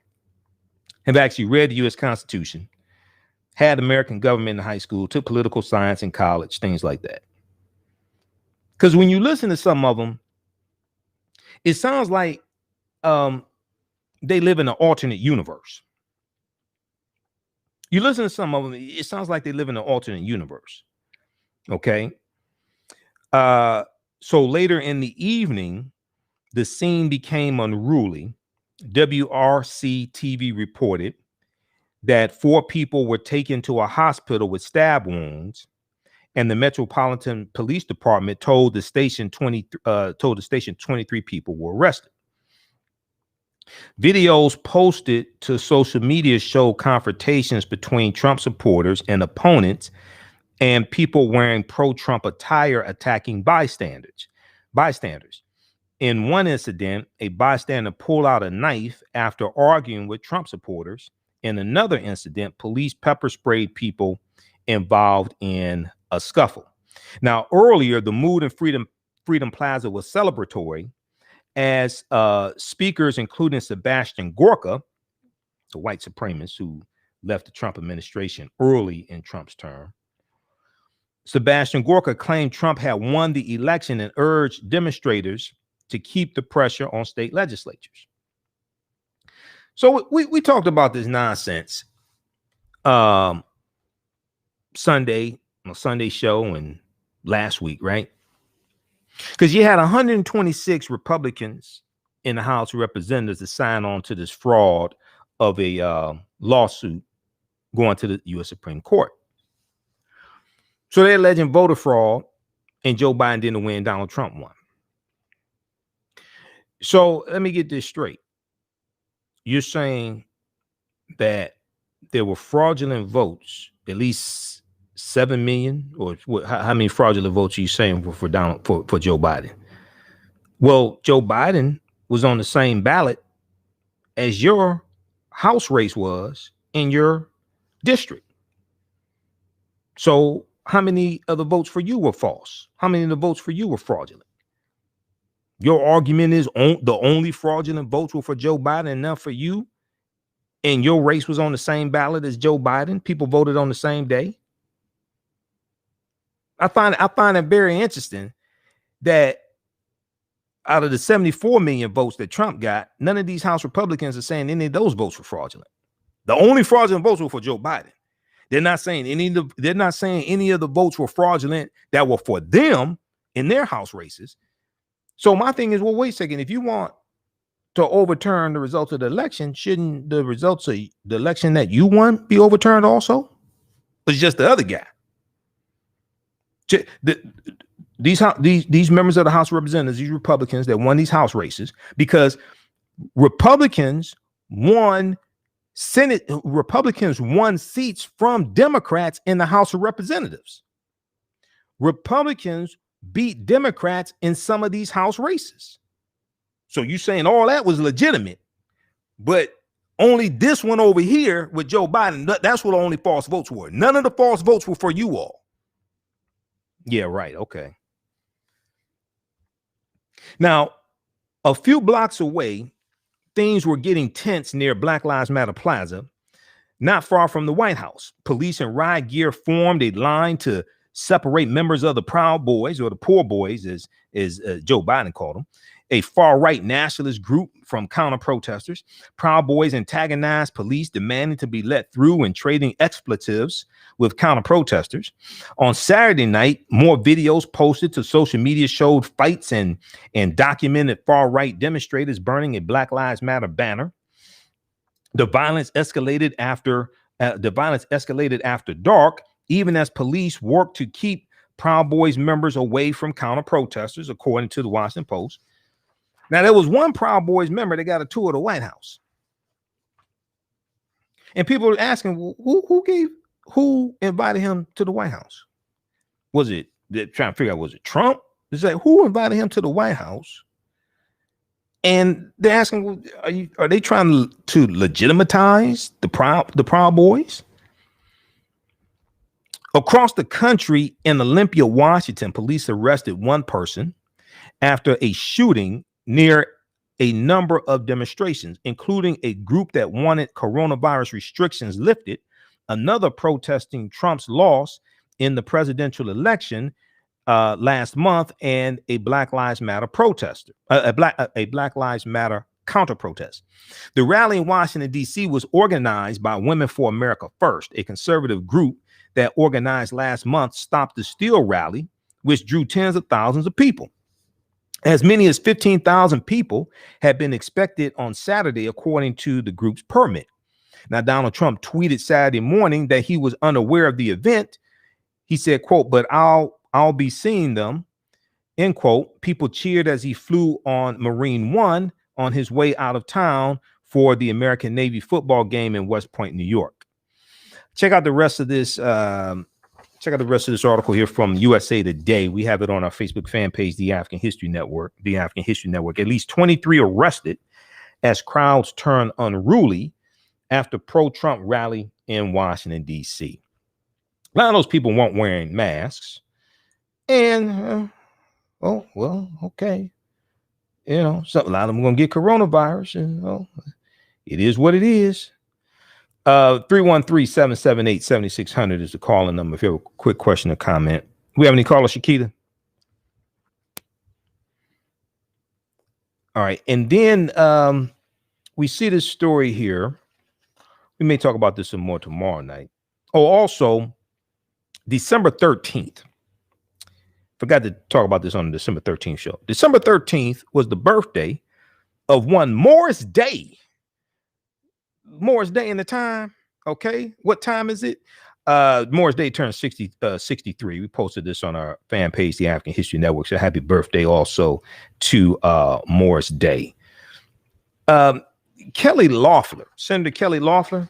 have actually read the U.S. Constitution, had American government in high school, took political science in college, things like that. Because when you listen to some of them, it sounds like they live in an alternate universe. You listen to some of them, it sounds like they live in an alternate universe. Okay. So later in the evening, the scene became unruly. WRC TV reported that 4 people were taken to a hospital with stab wounds, and the Metropolitan Police Department told the station 23 people were arrested. Videos posted to social media show confrontations between Trump supporters and opponents, and people wearing pro-Trump attire attacking bystanders. In one incident, a bystander pulled out a knife after arguing with Trump supporters. In another incident, police pepper sprayed people involved in a scuffle. Now, earlier, the mood in Freedom Plaza was celebratory as speakers, including Sebastian Gorka, the white supremacist who left the Trump administration early in Trump's term. Sebastian Gorka claimed Trump had won the election and urged demonstrators to keep the pressure on state legislatures. So we talked about this nonsense Sunday show and last week, right? Because you had 126 Republicans in the House of Representatives to sign on to this fraud of a lawsuit going to the U.S. Supreme Court. So they're alleging voter fraud, and Joe Biden didn't win, Donald Trump won. So let me get this straight. You're saying that there were fraudulent votes, at least 7 million, or how many fraudulent votes are you saying for Joe Biden? Well, Joe Biden was on the same ballot as your House race was in your district. So how many of the votes for you were false? How many of the votes for you were fraudulent? Your argument is the only fraudulent votes were for Joe Biden and none for you, and your race was on the same ballot as Joe Biden. People voted on the same day. I find it very interesting that out of the 74 million votes that Trump got, none of these House Republicans are saying any of those votes were fraudulent. The only fraudulent votes were for Joe Biden. They're not saying any of the votes were fraudulent that were for them in their House races. So my thing is, well, wait a second. If you want to overturn the results of the election, shouldn't the results of the election that you won be overturned also? It's just the other guy. These members of the House of Representatives, these Republicans that won these House races, because Republicans won seats from Democrats in the House of Representatives. Republicans beat Democrats in some of these House races. So you saying all that was legitimate, but only this one over here with Joe Biden, that's what the only false votes were. None of the false votes were for you all. Yeah, right. Okay. Now, a few blocks away, things were getting tense near Black Lives Matter Plaza, not far from the White House. Police in riot gear formed a line to separate members of the Proud Boys, or the Poor Boys, as Joe Biden called them, a far-right nationalist group from counter-protesters. Proud Boys antagonized police, demanding to be let through and trading expletives with counter-protesters. On Saturday night, more videos posted to social media showed fights and documented far-right demonstrators burning a Black Lives Matter banner. The violence escalated after dark, even as police worked to keep Proud Boys members away from counter-protesters, according to the Washington Post. Now, there was one Proud Boys member that got a tour of the White House. And people were asking, who invited him to the White House? They're trying to figure out, was it Trump? It's like, who invited him to the White House? And they're asking, are they trying to legitimize the Proud Boys? Across the country in Olympia, Washington, police arrested one person after a shooting near a number of demonstrations, including a group that wanted coronavirus restrictions lifted, another protesting Trump's loss in the presidential election last month, and a Black Lives Matter protester, a Black Lives Matter counter protest. The rally in Washington, D.C. was organized by Women for America First, a conservative group that organized last month's Stop the Steal rally, which drew tens of thousands of people. As many as 15,000 people had been expected on Saturday, according to the group's permit. Now, Donald Trump tweeted Saturday morning that he was unaware of the event. He said, quote, "But I'll be seeing them," end quote. People cheered as he flew on Marine One on his way out of town for the American Navy football game in West Point, New York. Check out the rest of this. Article here from USA Today. We have it on our Facebook fan page, The African History Network. At least 23 arrested as crowds turn unruly after pro-Trump rally in Washington, D.C. A lot of those people weren't wearing masks. And, okay. So a lot of them are going to get coronavirus. And, it is what it is. 313-778-7600 is the calling number if you have a quick question or comment. We have any callers, Shakita? All right. And then we see this story here. We may talk about this some more tomorrow night. Oh, also, December 13th. Forgot to talk about this on the December 13th show. December 13th was the birthday of one Morris Day. Morris Day in the time. Okay. What time is it? Morris Day turned 63. We posted this on our fan page, the African History Network. So happy birthday also to Morris Day. Kelly Loeffler, Senator Kelly Loeffler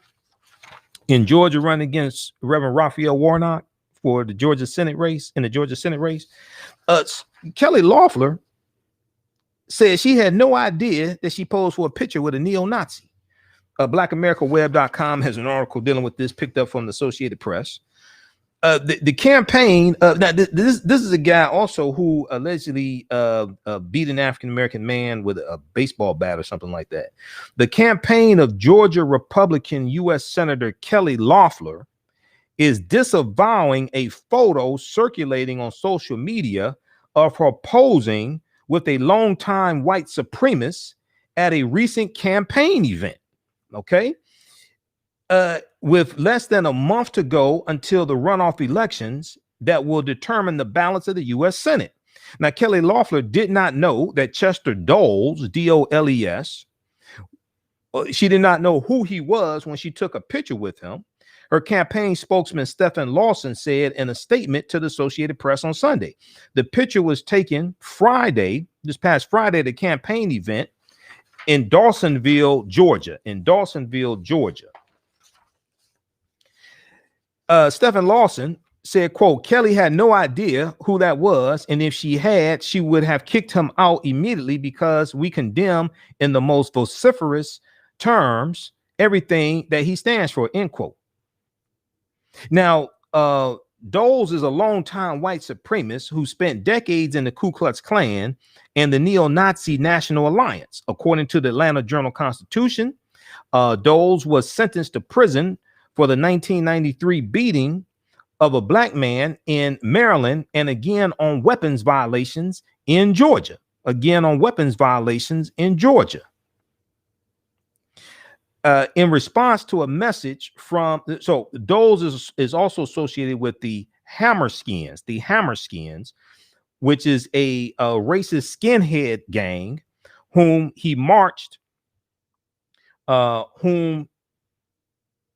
in Georgia, running against Reverend Raphael Warnock for the Georgia Senate race. Kelly Loeffler said she had no idea that she posed for a picture with a neo-Nazi. BlackAmericaWeb.com has an article dealing with this, picked up from the Associated Press. The campaign, now this is a guy also who allegedly beat an African-American man with a baseball bat or something like that. The campaign of Georgia Republican U.S. Senator Kelly Loeffler is disavowing a photo circulating on social media of her posing with a longtime white supremacist at a recent campaign event. Okay. With less than a month to go until the runoff elections that will determine the balance of the U.S. Senate. Now, Kelly Loeffler did not know that Chester Doles, D-O-L-E-S, she did not know who he was when she took a picture with him. Her campaign spokesman, Stephen Lawson, said in a statement to the Associated Press on Sunday, the picture was taken this past Friday, the campaign event in Dawsonville, Georgia. Stephen Lawson said, quote, Kelly had no idea who that was, and if she had, she would have kicked him out immediately because we condemn in the most vociferous terms everything that he stands for, end quote. Now, Doles is a longtime white supremacist who spent decades in the Ku Klux Klan and the neo-Nazi National Alliance. According to the Atlanta Journal-Constitution, Doles was sentenced to prison for the 1993 beating of a black man in Maryland and again on weapons violations in Georgia. In response to a message from, so Doles is also associated with the Hammerskins, which is a racist skinhead gang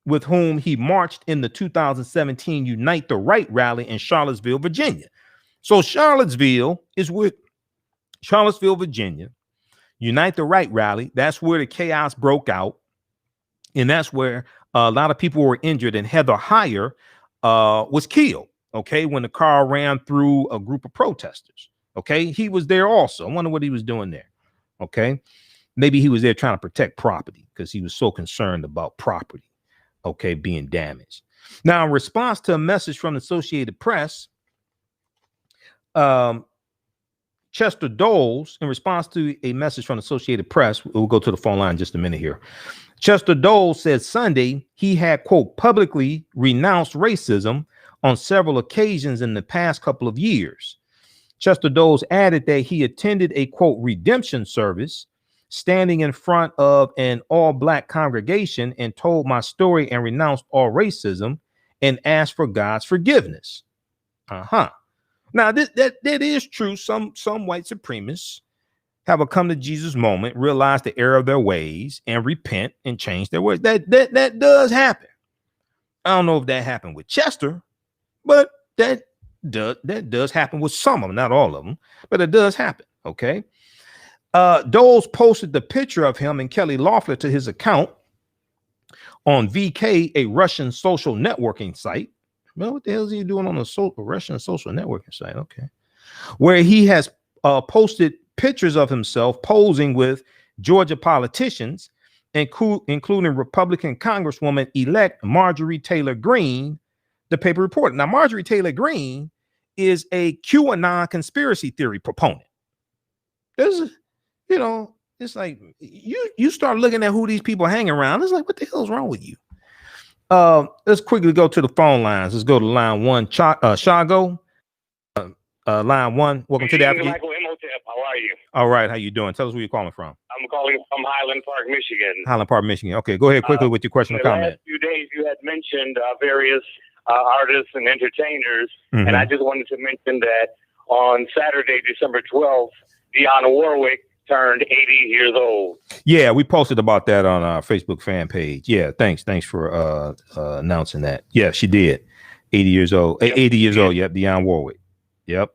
with whom he marched in the 2017 Unite the Right rally in Charlottesville, Virginia. So Charlottesville, Virginia, Unite the Right rally. That's where the chaos broke out. And that's where a lot of people were injured, and Heather Heyer was killed, okay, when the car ran through a group of protesters, okay? He was there also. I wonder what he was doing there, okay? Maybe he was there trying to protect property because he was so concerned about property, okay, being damaged. Now, in response to a message from the Associated Press, Chester Doles, in response to a message from the Associated Press, we'll go to the phone line in just a minute here. Chester Doles said Sunday he had, quote, publicly renounced racism on several occasions in the past couple of years. Chester Doles added that he attended a, quote, redemption service standing in front of an all-black congregation and told my story and renounced all racism and asked for God's forgiveness. Now, that is true. Some white supremacists have a come to Jesus moment, realize the error of their ways, and repent and change their ways. That does happen. I don't know if that happened with Chester, but that does happen with some of them, not all of them, but it does happen. Okay. Doles posted the picture of him and Kelly Loeffler to his account on VK, a Russian social networking site. Well, what the hell is he doing on a Russian social networking site? Okay. Where he has posted pictures of himself posing with Georgia politicians, including Republican Congresswoman-elect Marjorie Taylor Greene, the paper reported. Now, Marjorie Taylor Greene is a QAnon conspiracy theory proponent. There's, it's like you start looking at who these people hang around. It's like, what the hell's wrong with you? Let's quickly go to the phone lines. Let's go to line one. Shago, line one. Welcome to the African. Michael Imhotep. How are you? All right. How you doing? Tell us where you're calling from. I'm calling from Highland Park, Michigan. Highland Park, Michigan. Okay, go ahead quickly with your question or comment. The last few days, you had mentioned various artists and entertainers, and I just wanted to mention that on Saturday, December 12th, Dionne Warwick turned 80 years old. Yeah, we posted about that on our Facebook fan page. Yeah, thanks for announcing that. Yeah, she did. 80 years old. Yep. 80 years old. Yep. Dionne Warwick. Yep.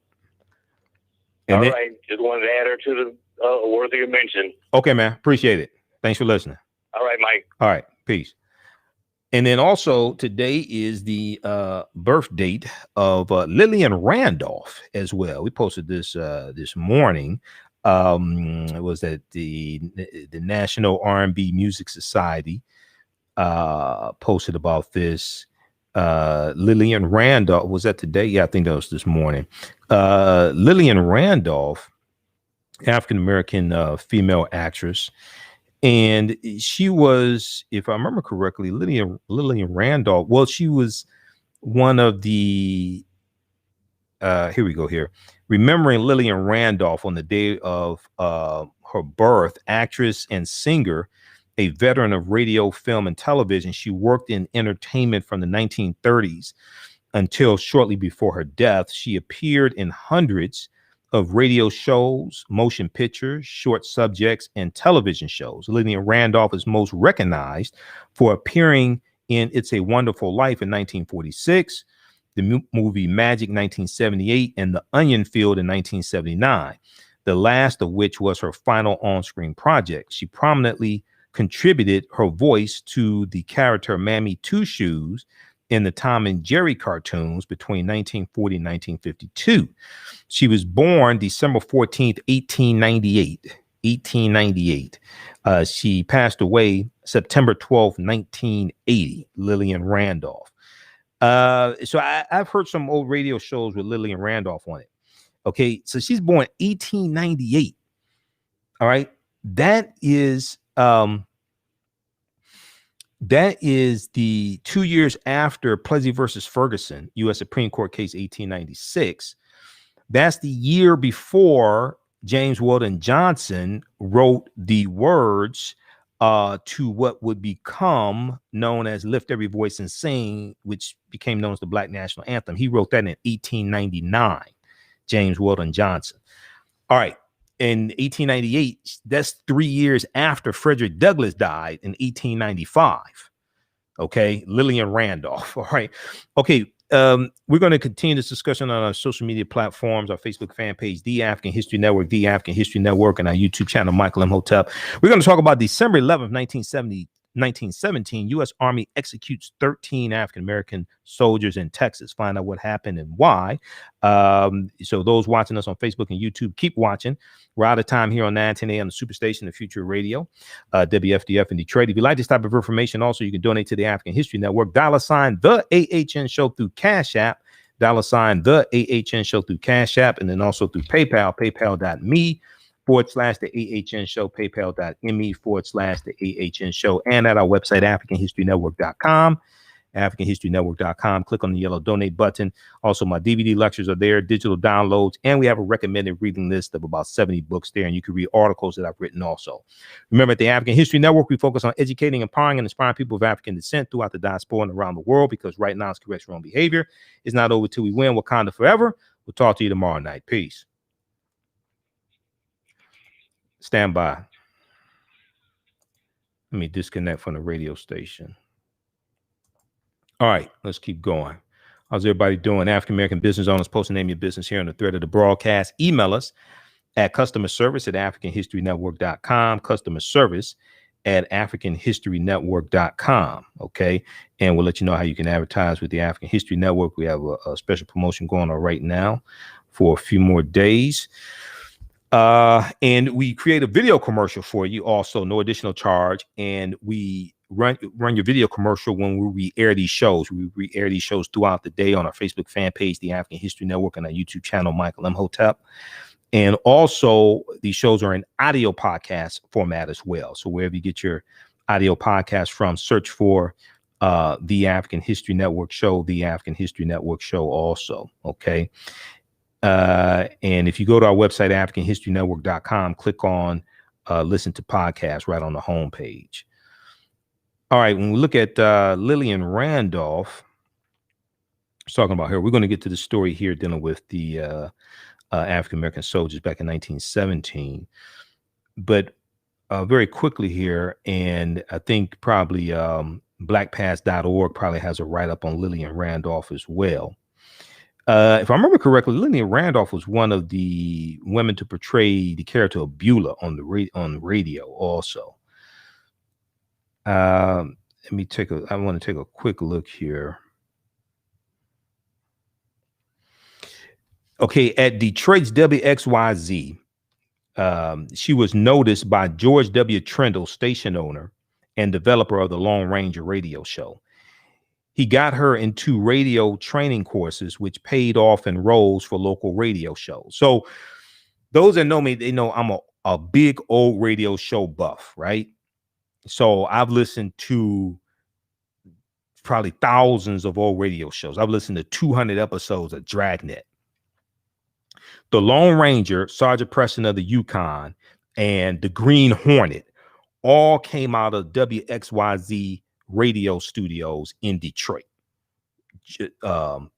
And all right. Just wanted to add her to the worthy of mention. Okay, man. Appreciate it. Thanks for listening. All right, Mike. All right. Peace. And then also today is the birth date of Lillian Randolph as well. We posted this this morning. It was at the National R&B Music Society posted about this. Lillian Randolph, was that today? Yeah, I think that was this morning. Lillian Randolph, African-American female actress. And she was, if I remember correctly, Lillian Randolph. Well, she was one of the, here we go here. Remembering Lillian Randolph on the day of her birth, actress and singer, a veteran of radio, film, and television. She worked in entertainment from the 1930s until shortly before her death. She appeared in hundreds of radio shows, motion pictures, short subjects, and television shows. Lillian Randolph is most recognized for appearing in It's a Wonderful Life in 1946, the movie Magic 1978, and The Onion Field in 1979, the last of which was her final on-screen project. She prominently contributed her voice to the character Mammy Two Shoes in the Tom and Jerry cartoons between 1940 and 1952. She was born December 14th, 1898. She passed away September 12th, 1980, Lillian Randolph. So I've heard some old radio shows with Lillian Randolph on it. Okay, so she's born 1898. All right, that is the 2 years after Plessy versus Ferguson, U.S. Supreme Court case 1896. That's the year before James Weldon Johnson wrote the words to what would become known as Lift Every Voice and Sing, which became known as the Black National Anthem. He wrote that in 1899, James Weldon Johnson. All right. In 1898, that's 3 years after Frederick Douglass died in 1895. Okay, Lillian Randolph. All right. Okay, we're going to continue this discussion on our social media platforms, our Facebook fan page, The African History Network, The African History Network, and our YouTube channel, Michael Imhotep. We're going to talk about December 11th, 1917, U.S. Army executes 13 African-American soldiers in Texas. Find out what happened and why. So those watching us on Facebook and YouTube, keep watching. We're out of time here on 910 AM, the Superstation, the Future Radio, WFDF in Detroit. If you like this type of information, also, you can donate to the African History Network. $ the AHN Show through Cash App. $ the AHN Show through Cash App. And then also through PayPal, paypal.me /the AHN Show, paypal.me /the AHN Show, and at our website, AfricanHistoryNetwork.com. AfricanHistoryNetwork.com. Click on the yellow donate button. Also, my DVD lectures are there, digital downloads, and we have a recommended reading list of about 70 books there, and you can read articles that I've written also. Remember, at the African History Network, we focus on educating, empowering, and inspiring people of African descent throughout the diaspora and around the world, because right now it's correct wrong behavior. It's not over till we win. Wakanda forever. We'll talk to you tomorrow night. Peace. Stand by. Let me disconnect from the radio station. All right, let's keep going. How's everybody doing? African American business owners, post and name your business here on the thread of the broadcast. Email us at customerservice@africanhistorynetwork.com, customerservice@africanhistorynetwork.com. Okay, and we'll let you know how you can advertise with the African History Network. We have a special promotion going on right now for a few more days. And we create a video commercial for you also, no additional charge. And we run your video commercial when we re-air these shows. We re-air these shows throughout the day on our Facebook fan page, the African History Network, and our YouTube channel, Michael Imhotep. And also, these shows are in audio podcast format as well. So wherever you get your audio podcast from, search for the African History Network Show, the African History Network Show also. Okay. And if you go to our website, AfricanHistoryNetwork.com, click on listen to podcasts right on the homepage. All right, when we look at Lillian Randolph, talking about her, we're going to get to the story here dealing with the African-American soldiers back in 1917. But very quickly here, and I think probably blackpast.org probably has a write-up on Lillian Randolph as well. If I remember correctly, Lillian Randolph was one of the women to portray the character of Beulah on the radio also. I want to take a quick look here. Okay, at Detroit's WXYZ, she was noticed by George W. Trendle, station owner and developer of the Lone Ranger radio show. He got her into radio training courses, which paid off in roles for local radio shows. So those that know me, they know I'm a big old radio show buff, right? So I've listened to probably thousands of old radio shows. I've listened to 200 episodes of Dragnet. The Lone Ranger, Sergeant Preston of the Yukon, and the Green Hornet all came out of WXYZ radio studios in Detroit. The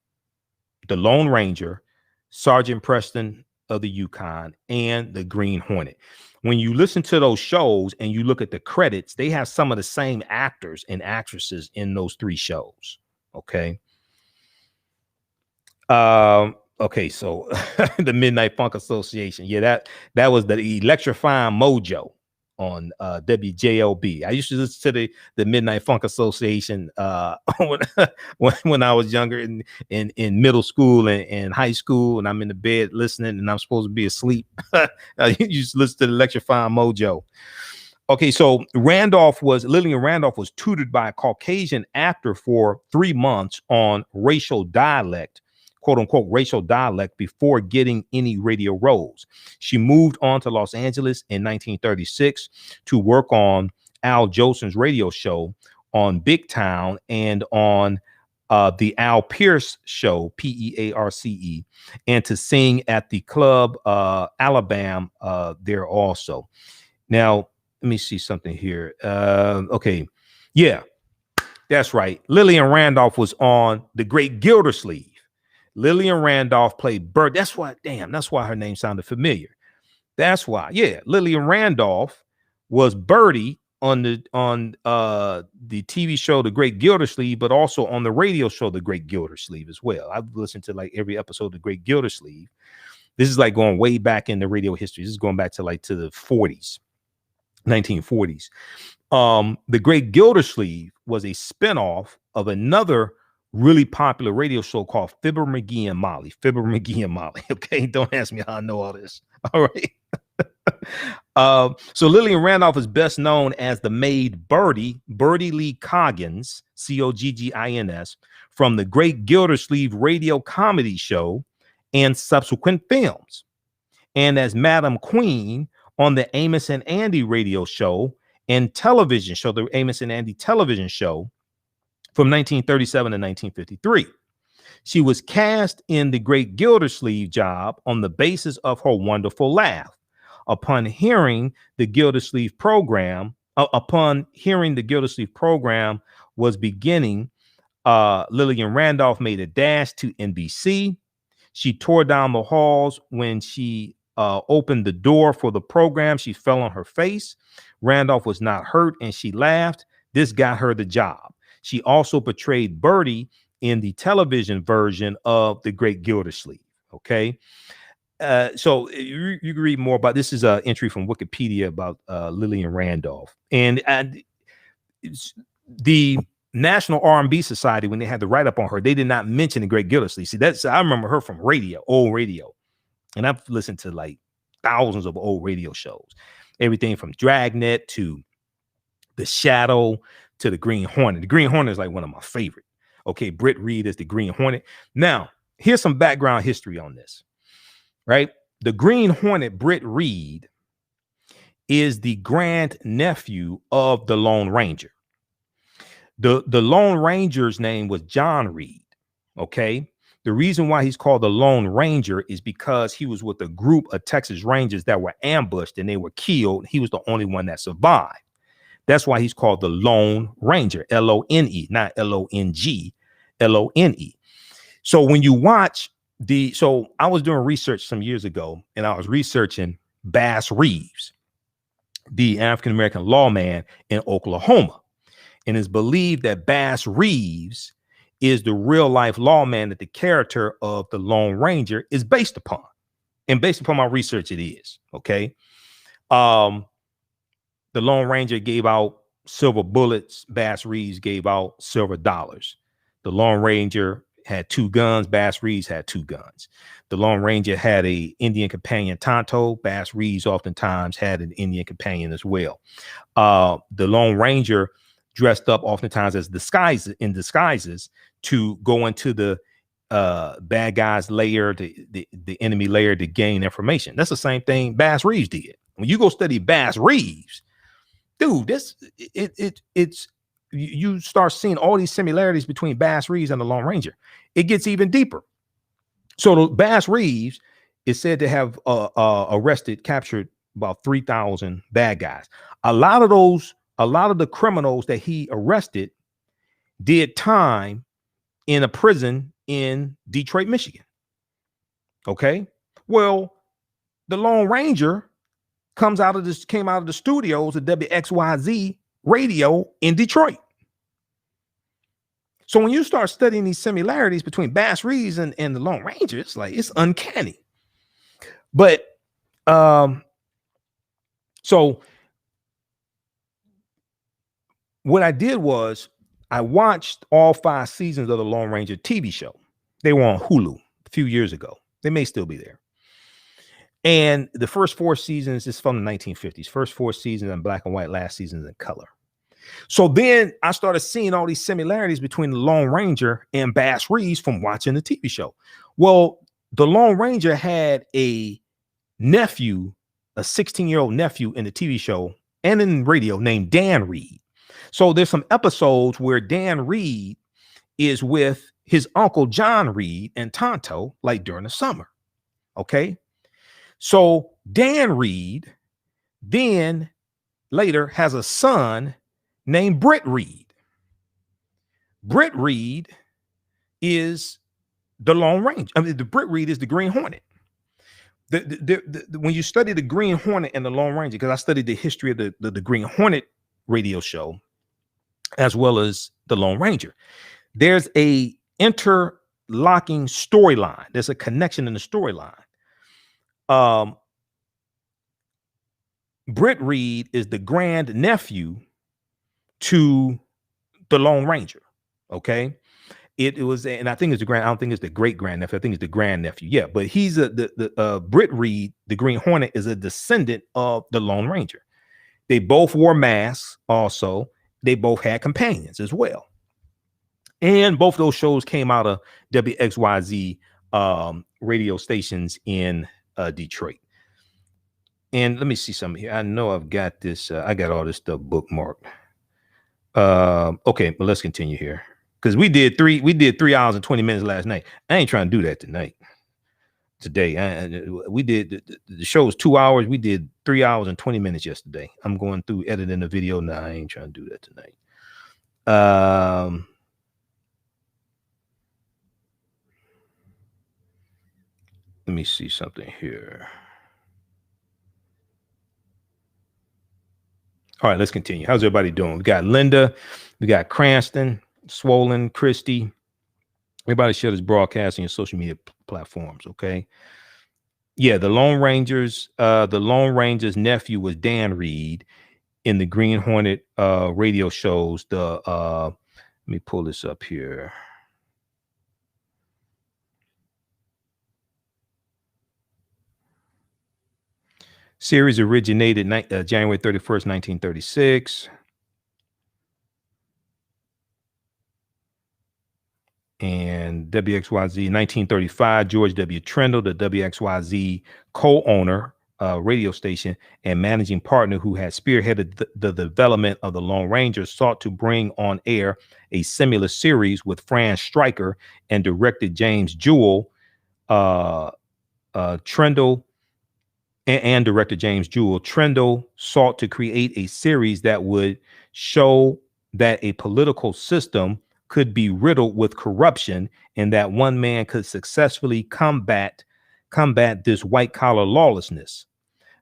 Lone Ranger, Sergeant Preston of the Yukon, and the Green Hornet. When you listen to those shows and you look at the credits, they have some of the same actors and actresses in those three shows. Okay. Okay, so the Midnight Funk Association. Yeah, that was the electrifying mojo on WJLB. I used to listen to the Midnight Funk Association when I was younger in middle school and high school, and I'm in the bed listening and I'm supposed to be asleep. You used to listen to the electrifying mojo. Okay, so Lillian Randolph was tutored by a Caucasian actor for 3 months on racial dialect, quote unquote, racial dialect, before getting any radio roles. She moved on to Los Angeles in 1936 to work on Al Jolson's radio show on Big Town and on the Al Pierce show, Pearce, and to sing at the club Alabama there also. Now, let me see something here. Okay. Yeah, that's right. Lillian Randolph was on The Great Gildersleeve. Lillian Randolph played Bird. That's why her name sounded familiar. That's why. Yeah, Lillian Randolph was Birdie on the TV show The Great Gildersleeve, but also on the radio show The Great Gildersleeve as well. I've listened to like every episode of The Great Gildersleeve. This is like going way back in the radio history. This is going back to the 40s, 1940s. The Great Gildersleeve was a spinoff of another really popular radio show called Fibber McGee and Molly. Okay, don't ask me how I know all this. All right. So Lillian Randolph is best known as the maid Birdie Lee Coggins, Coggins, from The Great Gildersleeve radio comedy show and subsequent films, and as Madam Queen on the Amos and Andy radio show and television show, the Amos and Andy television show from 1937 to 1953. She was cast in The Great Gildersleeve job on the basis of her wonderful laugh. Upon hearing the Gildersleeve program was beginning, Lillian Randolph made a dash to NBC. She tore down the halls when she opened the door for the program. She fell on her face. Randolph was not hurt and she laughed. This got her the job. She also portrayed Birdie in the television version of The Great Gildersleeve. Okay. So you can read more about this. Is an entry from Wikipedia about Lillian Randolph. And the National R&B Society, when they had the write-up on her, they did not mention The Great Gildersleeve. See, I remember her from old radio. And I've listened to like thousands of old radio shows. Everything from Dragnet to The Shadow to the Green Hornet. The Green Hornet is like one of my favorite. Okay, Britt Reed is the Green Hornet. Now, here's some background history on this, right? The Green Hornet, Britt Reed, is the grandnephew of the Lone Ranger. The Lone Ranger's name was John Reed, okay? The reason why he's called the Lone Ranger is because he was with a group of Texas Rangers that were ambushed and they were killed. He was the only one that survived. That's why he's called the Lone Ranger, L-O-N-E, not L-O-N-G, L-O-N-E. So when you watch so I was doing research some years ago and I was researching Bass Reeves, the African-American lawman in Oklahoma. and it's believed that Bass Reeves is the real life lawman that the character of the Lone Ranger is based upon. And based upon my research, it is. Okay. The Lone Ranger gave out silver bullets. Bass Reeves gave out silver dollars. The Lone Ranger had 2 guns. Bass Reeves had 2 guns. The Lone Ranger had a Indian companion, Tonto. Bass Reeves oftentimes had an Indian companion as well. The Lone Ranger dressed up oftentimes as disguises to go into the bad guys layer, the enemy layer, to gain information. That's the same thing Bass Reeves did. When you go study Bass Reeves, dude, it's you start seeing all these similarities between Bass Reeves and the Lone Ranger. It gets even deeper. So the Bass Reeves is said to have captured about 3,000 bad guys. A lot of the criminals that he arrested did time in a prison in Detroit, Michigan. Okay. Well, the Lone Ranger came out of the studios of WXYZ radio in Detroit. So when you start studying these similarities between Bass Reeves and the Lone Ranger, it's like, it's uncanny. But so what I did was I watched all 5 seasons of the Lone Ranger TV show. They were on Hulu a few years ago. They may still be there. And the first 4 seasons is from the 1950s. First 4 seasons in black and white, last seasons in color. So then I started seeing all these similarities between the Lone Ranger and Bass Reeves from watching the TV show. Well, the Lone Ranger had a nephew, a 16-year-old nephew in the TV show and in radio named Dan Reed. So there's some episodes where Dan Reed is with his uncle John Reed and Tonto, like during the summer. Okay. So Dan Reed then later has a son named Britt Reed. Britt Reed is the Lone Ranger. I mean, the Britt Reed is the Green Hornet. When you study the Green Hornet and the Lone Ranger, because I studied the history of the Green Hornet radio show, as well as the Lone Ranger, there's a interlocking storyline. There's a connection in the storyline. Britt Reed is the grand nephew to the Lone Ranger. Okay. It was, and I think it's I don't think it's the great grandnephew. I think it's the grandnephew. Yeah. But he's Britt Reed, the Green Hornet, is a descendant of the Lone Ranger. They both wore masks also. They both had companions as well. And both of those shows came out of WXYZ radio stations in Detroit. And let me see something here. I know I've got this. I got all this stuff bookmarked. Okay, but let's continue here. Because we did 3 hours and 20 minutes last night. I ain't trying to do that today. We did the show was 2 hours. We did 3 hours and 20 minutes yesterday. I'm going through editing the video now. I ain't trying to do that tonight. Let me see something here. All right, let's continue. How's everybody doing? We got Linda, we got Cranston, Swollen, Christy. Everybody share this broadcast on your social media platforms, okay? Yeah, the Lone Ranger's nephew was Dan Reed in the Green Hornet radio shows. Let me pull this up here. Series originated January 31st, 1936. And WXYZ 1935, George W. Trendle, the WXYZ co-owner radio station and managing partner who had spearheaded the development of the Lone Ranger, sought to bring on air a similar series with Fran Stryker and director James Jewell. Trendle and director James Jewell. Trendle sought to create a series that would show that a political system could be riddled with corruption and that one man could successfully combat this white collar lawlessness.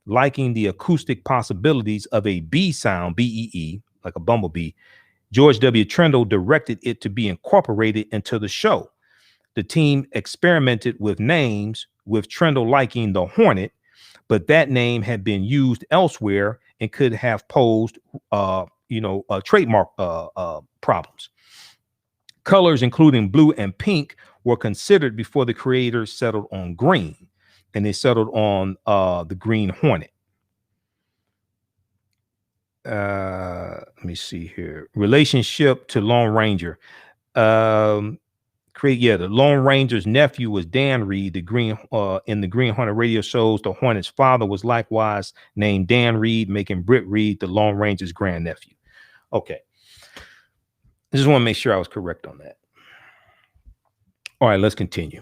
Liking the acoustic possibilities of a B sound, BEE, like a bumblebee, George W. Trendle directed it to be incorporated into the show. The team experimented with names, with Trendle liking the Hornet, but that name had been used elsewhere and could have posed, trademark problems. Colors, including blue and pink, were considered before the creators settled on green, and they settled on the Green Hornet. Let me see here. Relationship to Lone Ranger. The Lone Ranger's nephew was Dan Reed. In the Green Hornet radio shows, the Hornet's father was likewise named Dan Reed, making Britt Reed the Lone Ranger's grandnephew. Okay. I just want to make sure I was correct on that. All right, let's continue.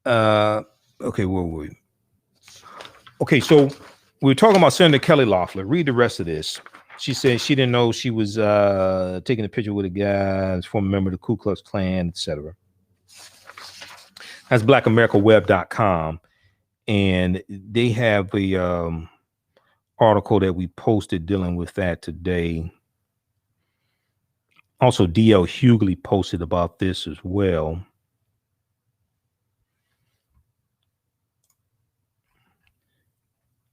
Okay, where were we? Okay, so we were talking about Senator Kelly Loeffler. Read the rest of this. She said she didn't know she was taking a picture with a guy, former member of the Ku Klux Klan, etc. That's blackamericaweb.com. And they have a article that we posted dealing with that today. Also, D.L. Hughley posted about this as well.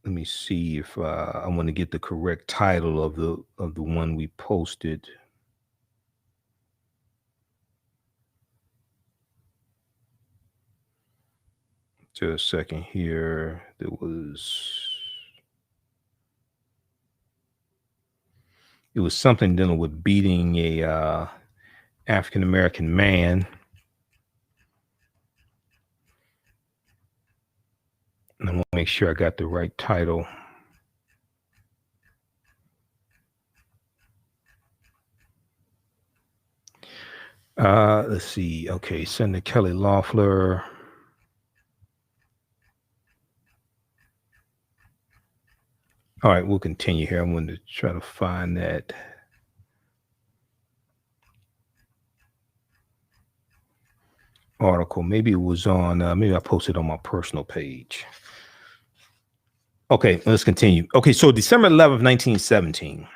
Let me see if I want to get the correct title of the one we posted. Just a second here. It was something dealing with beating a African American man. And I want to make sure I got the right title. Let's see. Okay, Senator Kelly Loeffler. All right, we'll continue here. I'm going to try to find that. Article. Maybe it was on, maybe I posted on my personal page. Okay, let's continue. Okay, so December 11th, 1917.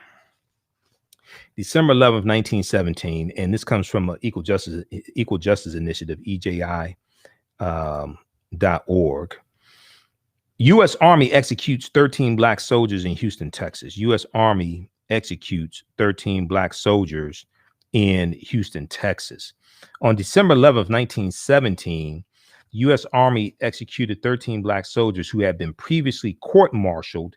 December 11th, 1917, and this comes from Equal Justice Initiative, EJI.org. U.S. Army executes 13 black soldiers in Houston, Texas. U.S. Army executes 13 black soldiers in Houston, Texas. On December 11th, 1917, U.S. Army executed 13 black soldiers who had been previously court-martialed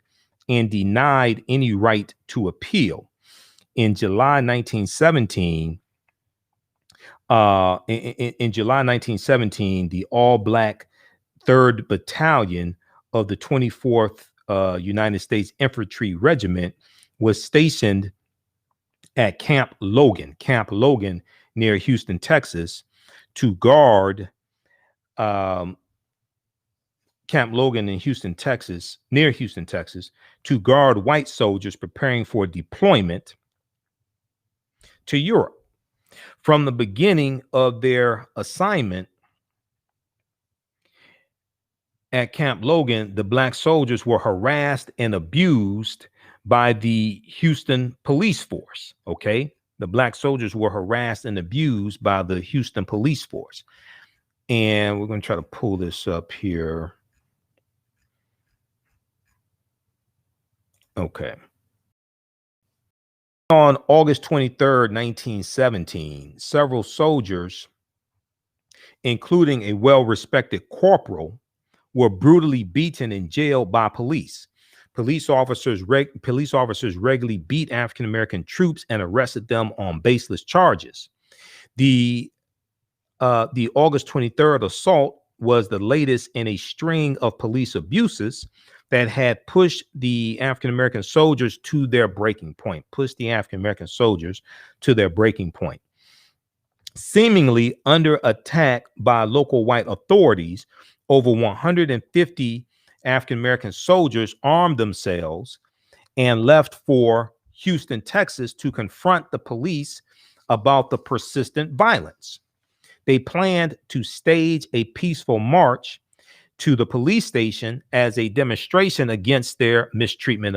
and denied any right to appeal. In July 1917, the all-black 3rd Battalion of the 24th United States Infantry Regiment was stationed at Camp Logan near Houston, Texas, to guard Camp Logan in Houston, Texas, near Houston, Texas, to guard white soldiers preparing for deployment to Europe. From the beginning of their assignment at Camp Logan, the black soldiers were harassed and abused by the Houston police force. Okay. The black soldiers were harassed and abused by the Houston police force. And we're going to try to pull this up here. Okay. On August 23rd, 1917, several soldiers, including a well-respected corporal, were brutally beaten and jailed by police. Police officers regularly beat African-American troops and arrested them on baseless charges. The August 23rd assault was the latest in a string of police abuses that had pushed the African-American soldiers to their breaking point, Seemingly under attack by local white authorities, over 150 African-American soldiers armed themselves and left for Houston, Texas, to confront the police about the persistent violence. They planned to stage a peaceful march to the police station as a demonstration against their mistreatment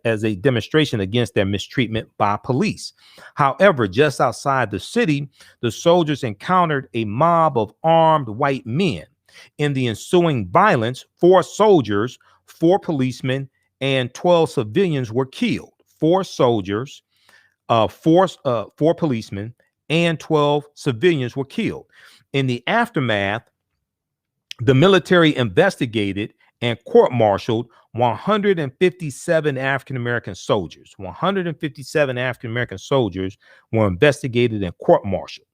as a demonstration against their mistreatment by police. However, just outside the city, the soldiers encountered a mob of armed white men. In the ensuing violence, 4 soldiers, 4 policemen, and 12 civilians were killed. 4 soldiers, 4 policemen, and 12 civilians were killed. In the aftermath, the military investigated and court-martialed 157 African-American soldiers. 157 African-American soldiers were investigated and court-martialed,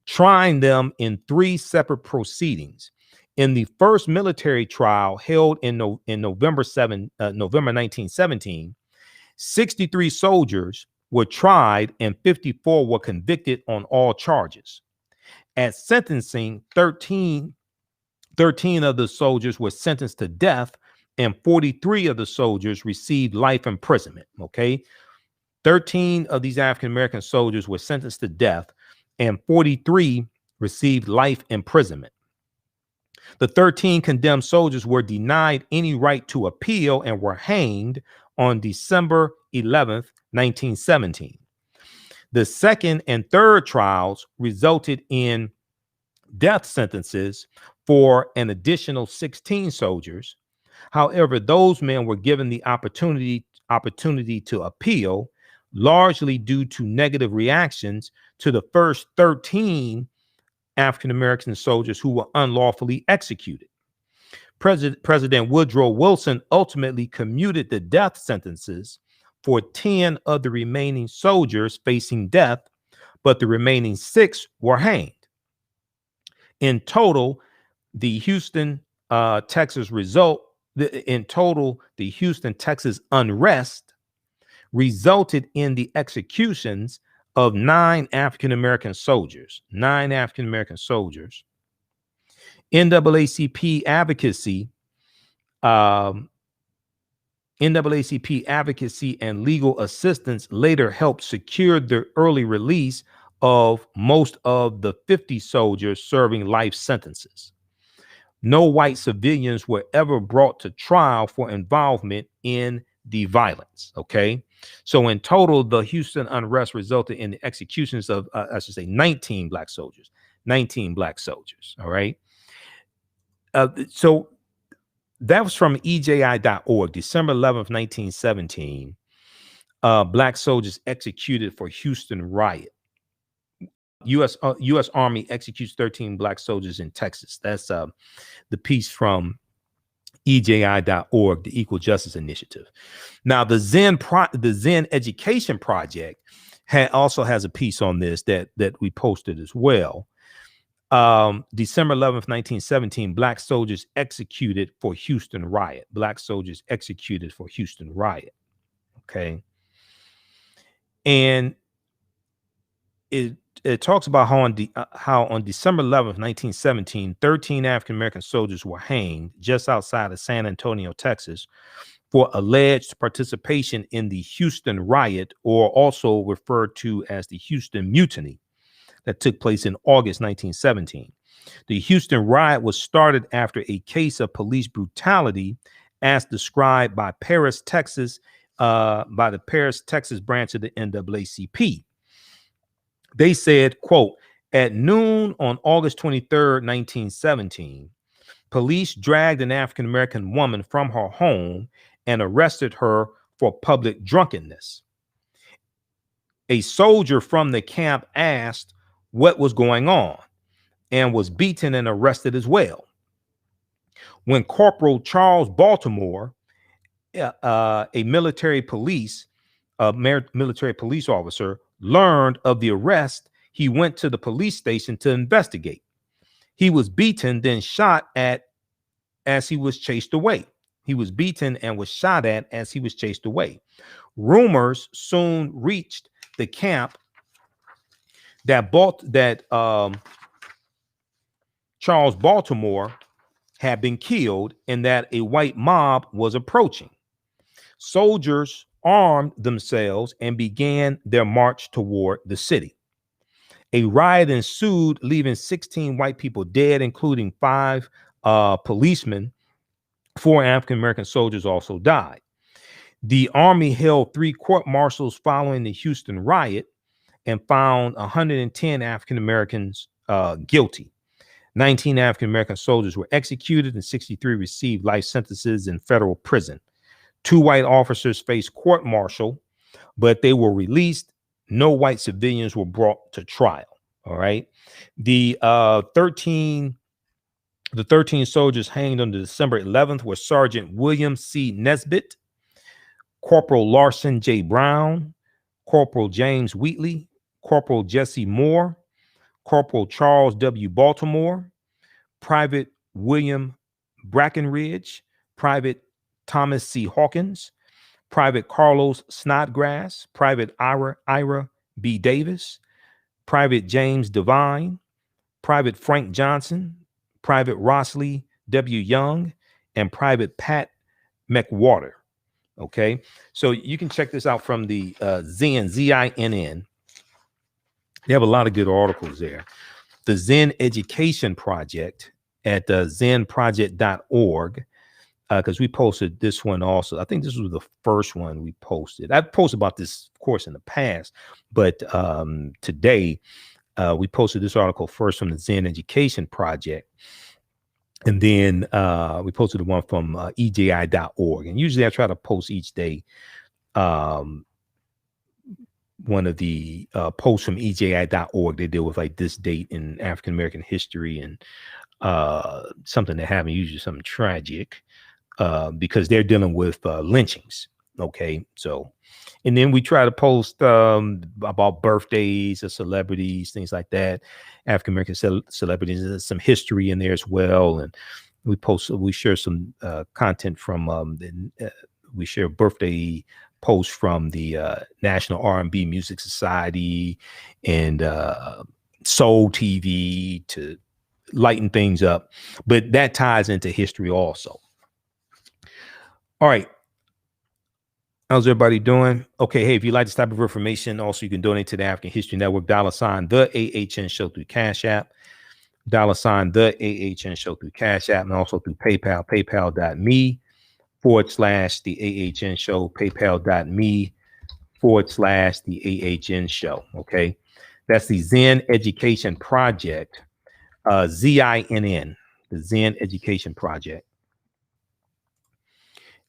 trying them in 3 separate proceedings. In the first military trial held in November 1917, 63 soldiers were tried and 54 were convicted on all charges. At sentencing, 13 of the soldiers were sentenced to death, and 43 of the soldiers received life imprisonment. Okay. 13 of these African-American soldiers were sentenced to death, and 43 received life imprisonment. The 13 condemned soldiers were denied any right to appeal and were hanged on December 11th, 1917. The second and third trials resulted in death sentences for an additional 16 soldiers. However, those men were given the opportunity to appeal, largely due to negative reactions to the first 13 African-American soldiers who were unlawfully executed. President Woodrow Wilson ultimately commuted the death sentences for 10 of the remaining soldiers facing death, but the remaining 6 were hanged. In total, the Houston, Texas unrest resulted in the executions of 9 African-American soldiers. NAACP advocacy and legal assistance later helped secure the early release of most of the 50 soldiers serving life sentences. No white civilians were ever brought to trial for involvement in the violence. Okay. So in total, the Houston unrest resulted in the executions of, 19 black soldiers. All right. So that was from EJI.org, December 11th, 1917. Black soldiers executed for Houston riot. U.S. Army executes 13 black soldiers in Texas. That's the piece from EJI.org, the Equal Justice Initiative. Now, the Zen Education Project also has a piece on this that we posted as well. December 11th, 1917, black soldiers executed for Houston riot. Okay. And it talks about how on December 11th, 1917, 13 African-American soldiers were hanged just outside of San Antonio, Texas, for alleged participation in the Houston riot, or also referred to as the Houston Mutiny, that took place in August 1917. The Houston riot was started after a case of police brutality, as described by the Paris, Texas branch of the NAACP. They said, quote, at noon on August 23rd, 1917, police dragged an African-American woman from her home and arrested her for public drunkenness. A soldier from the camp asked what was going on and was beaten and arrested as well. When Corporal Charles Baltimore, a military police officer, learned of the arrest, he went to the police station to investigate. He was beaten, then shot at as he was chased away. Rumors soon reached the camp that Charles Baltimore had been killed and that a white mob was approaching. Soldiers armed themselves and began their march toward the city. A riot ensued, leaving 16 white people dead, including 5 policemen, 4 African-American soldiers also died. The Army held 3 court-martials following the Houston riot and found 110 African-Americans guilty. 19 African-American soldiers were executed and 63 received life sentences in federal prison. 2 white officers faced court-martial, but they were released. No white civilians were brought to trial. All right. The 13 soldiers hanged on December 11th were Sergeant William C. Nesbitt, Corporal Larson J. Brown, Corporal James Wheatley, Corporal Jesse Moore, Corporal Charles W. Baltimore, Private William Brackenridge, Private Thomas C. Hawkins, Private Carlos Snodgrass, Private Ira B. Davis, Private James Devine, Private Frank Johnson, Private Rossley W. Young, and Private Pat McWater. Okay, so you can check this out from the Zinn, Z-I-N-N. They have a lot of good articles there. The Zen Education Project at zenproject.org, because we posted this one also. I think this was the first one we posted. I've posted about this, of course, in the past, but today we posted this article first from the Zen Education Project. And then we posted the one from EJI.org. And usually I try to post each day one of the posts from EJI.org. They deal with like this date in African-American history and something that happened, usually something tragic, because they're dealing with lynchings. Okay, so, and then we try to post about birthdays of celebrities, things like that, African-American celebrities. There's some history in there as well. And we share some content from, we share birthday posts from the National R&B Music Society and Soul TV to lighten things up. But that ties into history also. All right. How's everybody doing? Okay, hey, if you like this type of information, also you can donate to the African History Network, $, the AHN Show through Cash App, $, the AHN Show through Cash App, and also through PayPal, paypal.me /the AHN Show, paypal.me /the AHN Show. Okay, that's the Zen Education Project, ZINN, the Zen Education Project.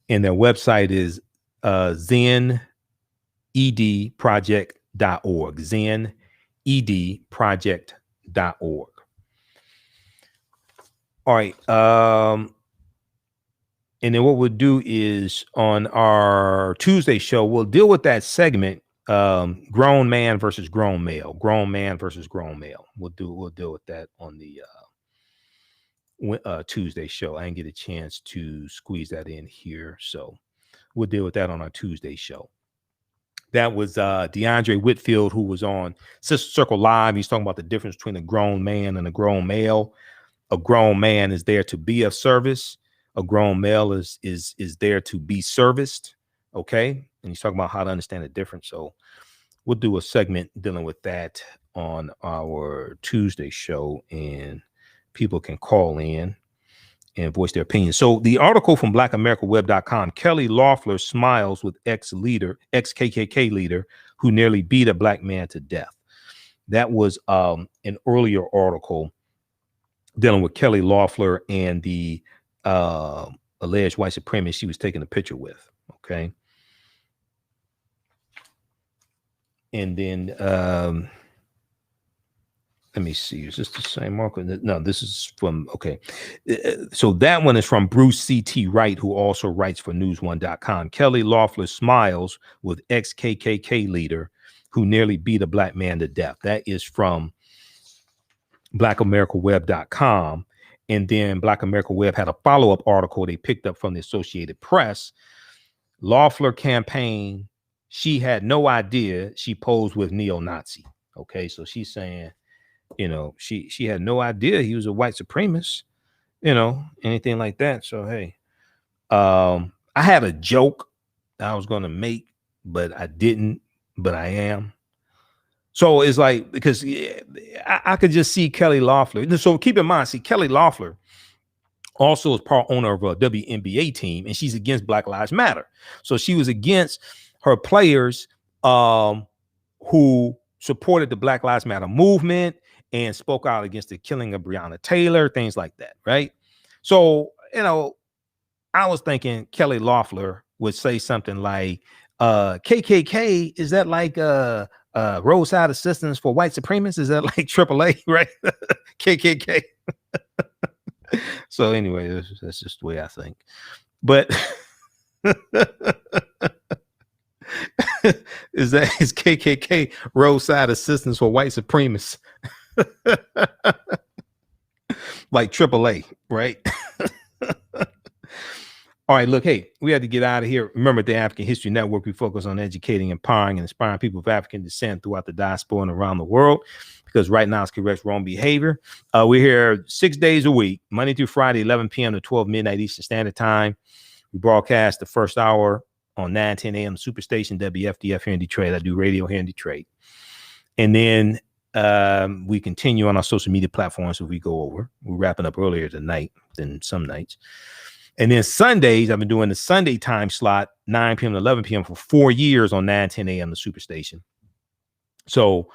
And their website is zenedproject.org, zenedproject.org. All right. And then what we'll do is on our Tuesday show, we'll deal with that segment, grown man versus grown male, grown man versus grown male. We'll deal with that on the Tuesday show. I didn't get a chance to squeeze that in here, so we'll deal with that on our Tuesday show. That was DeAndre Whitfield, who was on Sister Circle Live. He's talking about the difference between a grown man and a grown male. A grown man is there to be of service. A grown male is there to be serviced. Okay. And he's talking about how to understand the difference. So we'll do a segment dealing with that on our Tuesday show, and people can call in and voice their opinion. So the article from blackamericaweb.com, Kelly Loeffler smiles with ex-KKK leader who nearly beat a black man to death. That was an earlier article dealing with Kelly Loeffler and the alleged white supremacist she was taking a picture with. Okay. And then let me see. Is this the same article? No, this is from, okay. So that one is from Bruce C.T. Wright, who also writes for news1.com. Kelly Loeffler smiles with ex-KKK leader who nearly beat a black man to death. That is from blackamericaweb.com. And then Black America Web had a follow-up article they picked up from the Associated Press. Loeffler campaign, she had no idea she posed with neo-Nazi. Okay, so she's saying, you know, she had no idea he was a white supremacist, you know, anything like that. So, hey, I had a joke I was going to make, but I didn't, but I am. So it's like, because I could just see Kelly Loeffler. So keep in mind, see, Kelly Loeffler also is part owner of a WNBA team, and she's against Black Lives Matter. So she was against her players who supported the Black Lives Matter movement and spoke out against the killing of Breonna Taylor, things like that, right? So, you know, I was thinking Kelly Loeffler would say something like, KKK, is that like roadside assistance for white supremacists? Is that like AAA, right? KKK. So anyway, that's just the way I think. But is KKK roadside assistance for white supremacists? Like AAA, right? All right, look, hey, we had to get out of here. Remember, the African History Network, we focus on educating, empowering, and inspiring people of African descent throughout the diaspora and around the world, because right now it's correct wrong behavior. We're here 6 days a week, Monday through Friday, 11 p.m. to 12 midnight Eastern Standard Time. We broadcast the first hour on 9:10 AM Superstation WFDF here in Detroit. I do radio here in Detroit. And then we continue on our social media platforms as we go over. We're wrapping up earlier tonight than some nights. And then Sundays, I've been doing the Sunday time slot, 9 p.m. to 11 p.m. for 4 years on 9:10 AM the Superstation. So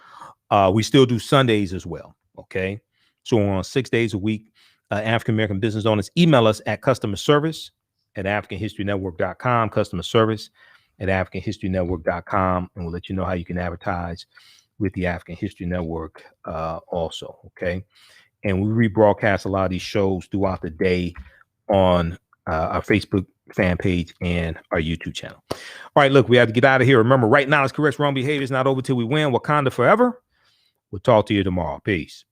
we still do Sundays as well. Okay. So on 6 days a week, African-American business owners, email us at customer service at AfricanHistoryNetwork.com, customer service at AfricanHistoryNetwork.com, and we'll let you know how you can advertise with the African History Network also. Okay. And we rebroadcast a lot of these shows throughout the day on our Facebook fan page and our YouTube channel. All right, look, we have to get out of here. Remember, right now it's correct wrong behavior is not over till we win. Wakanda forever. We'll talk to you tomorrow. Peace.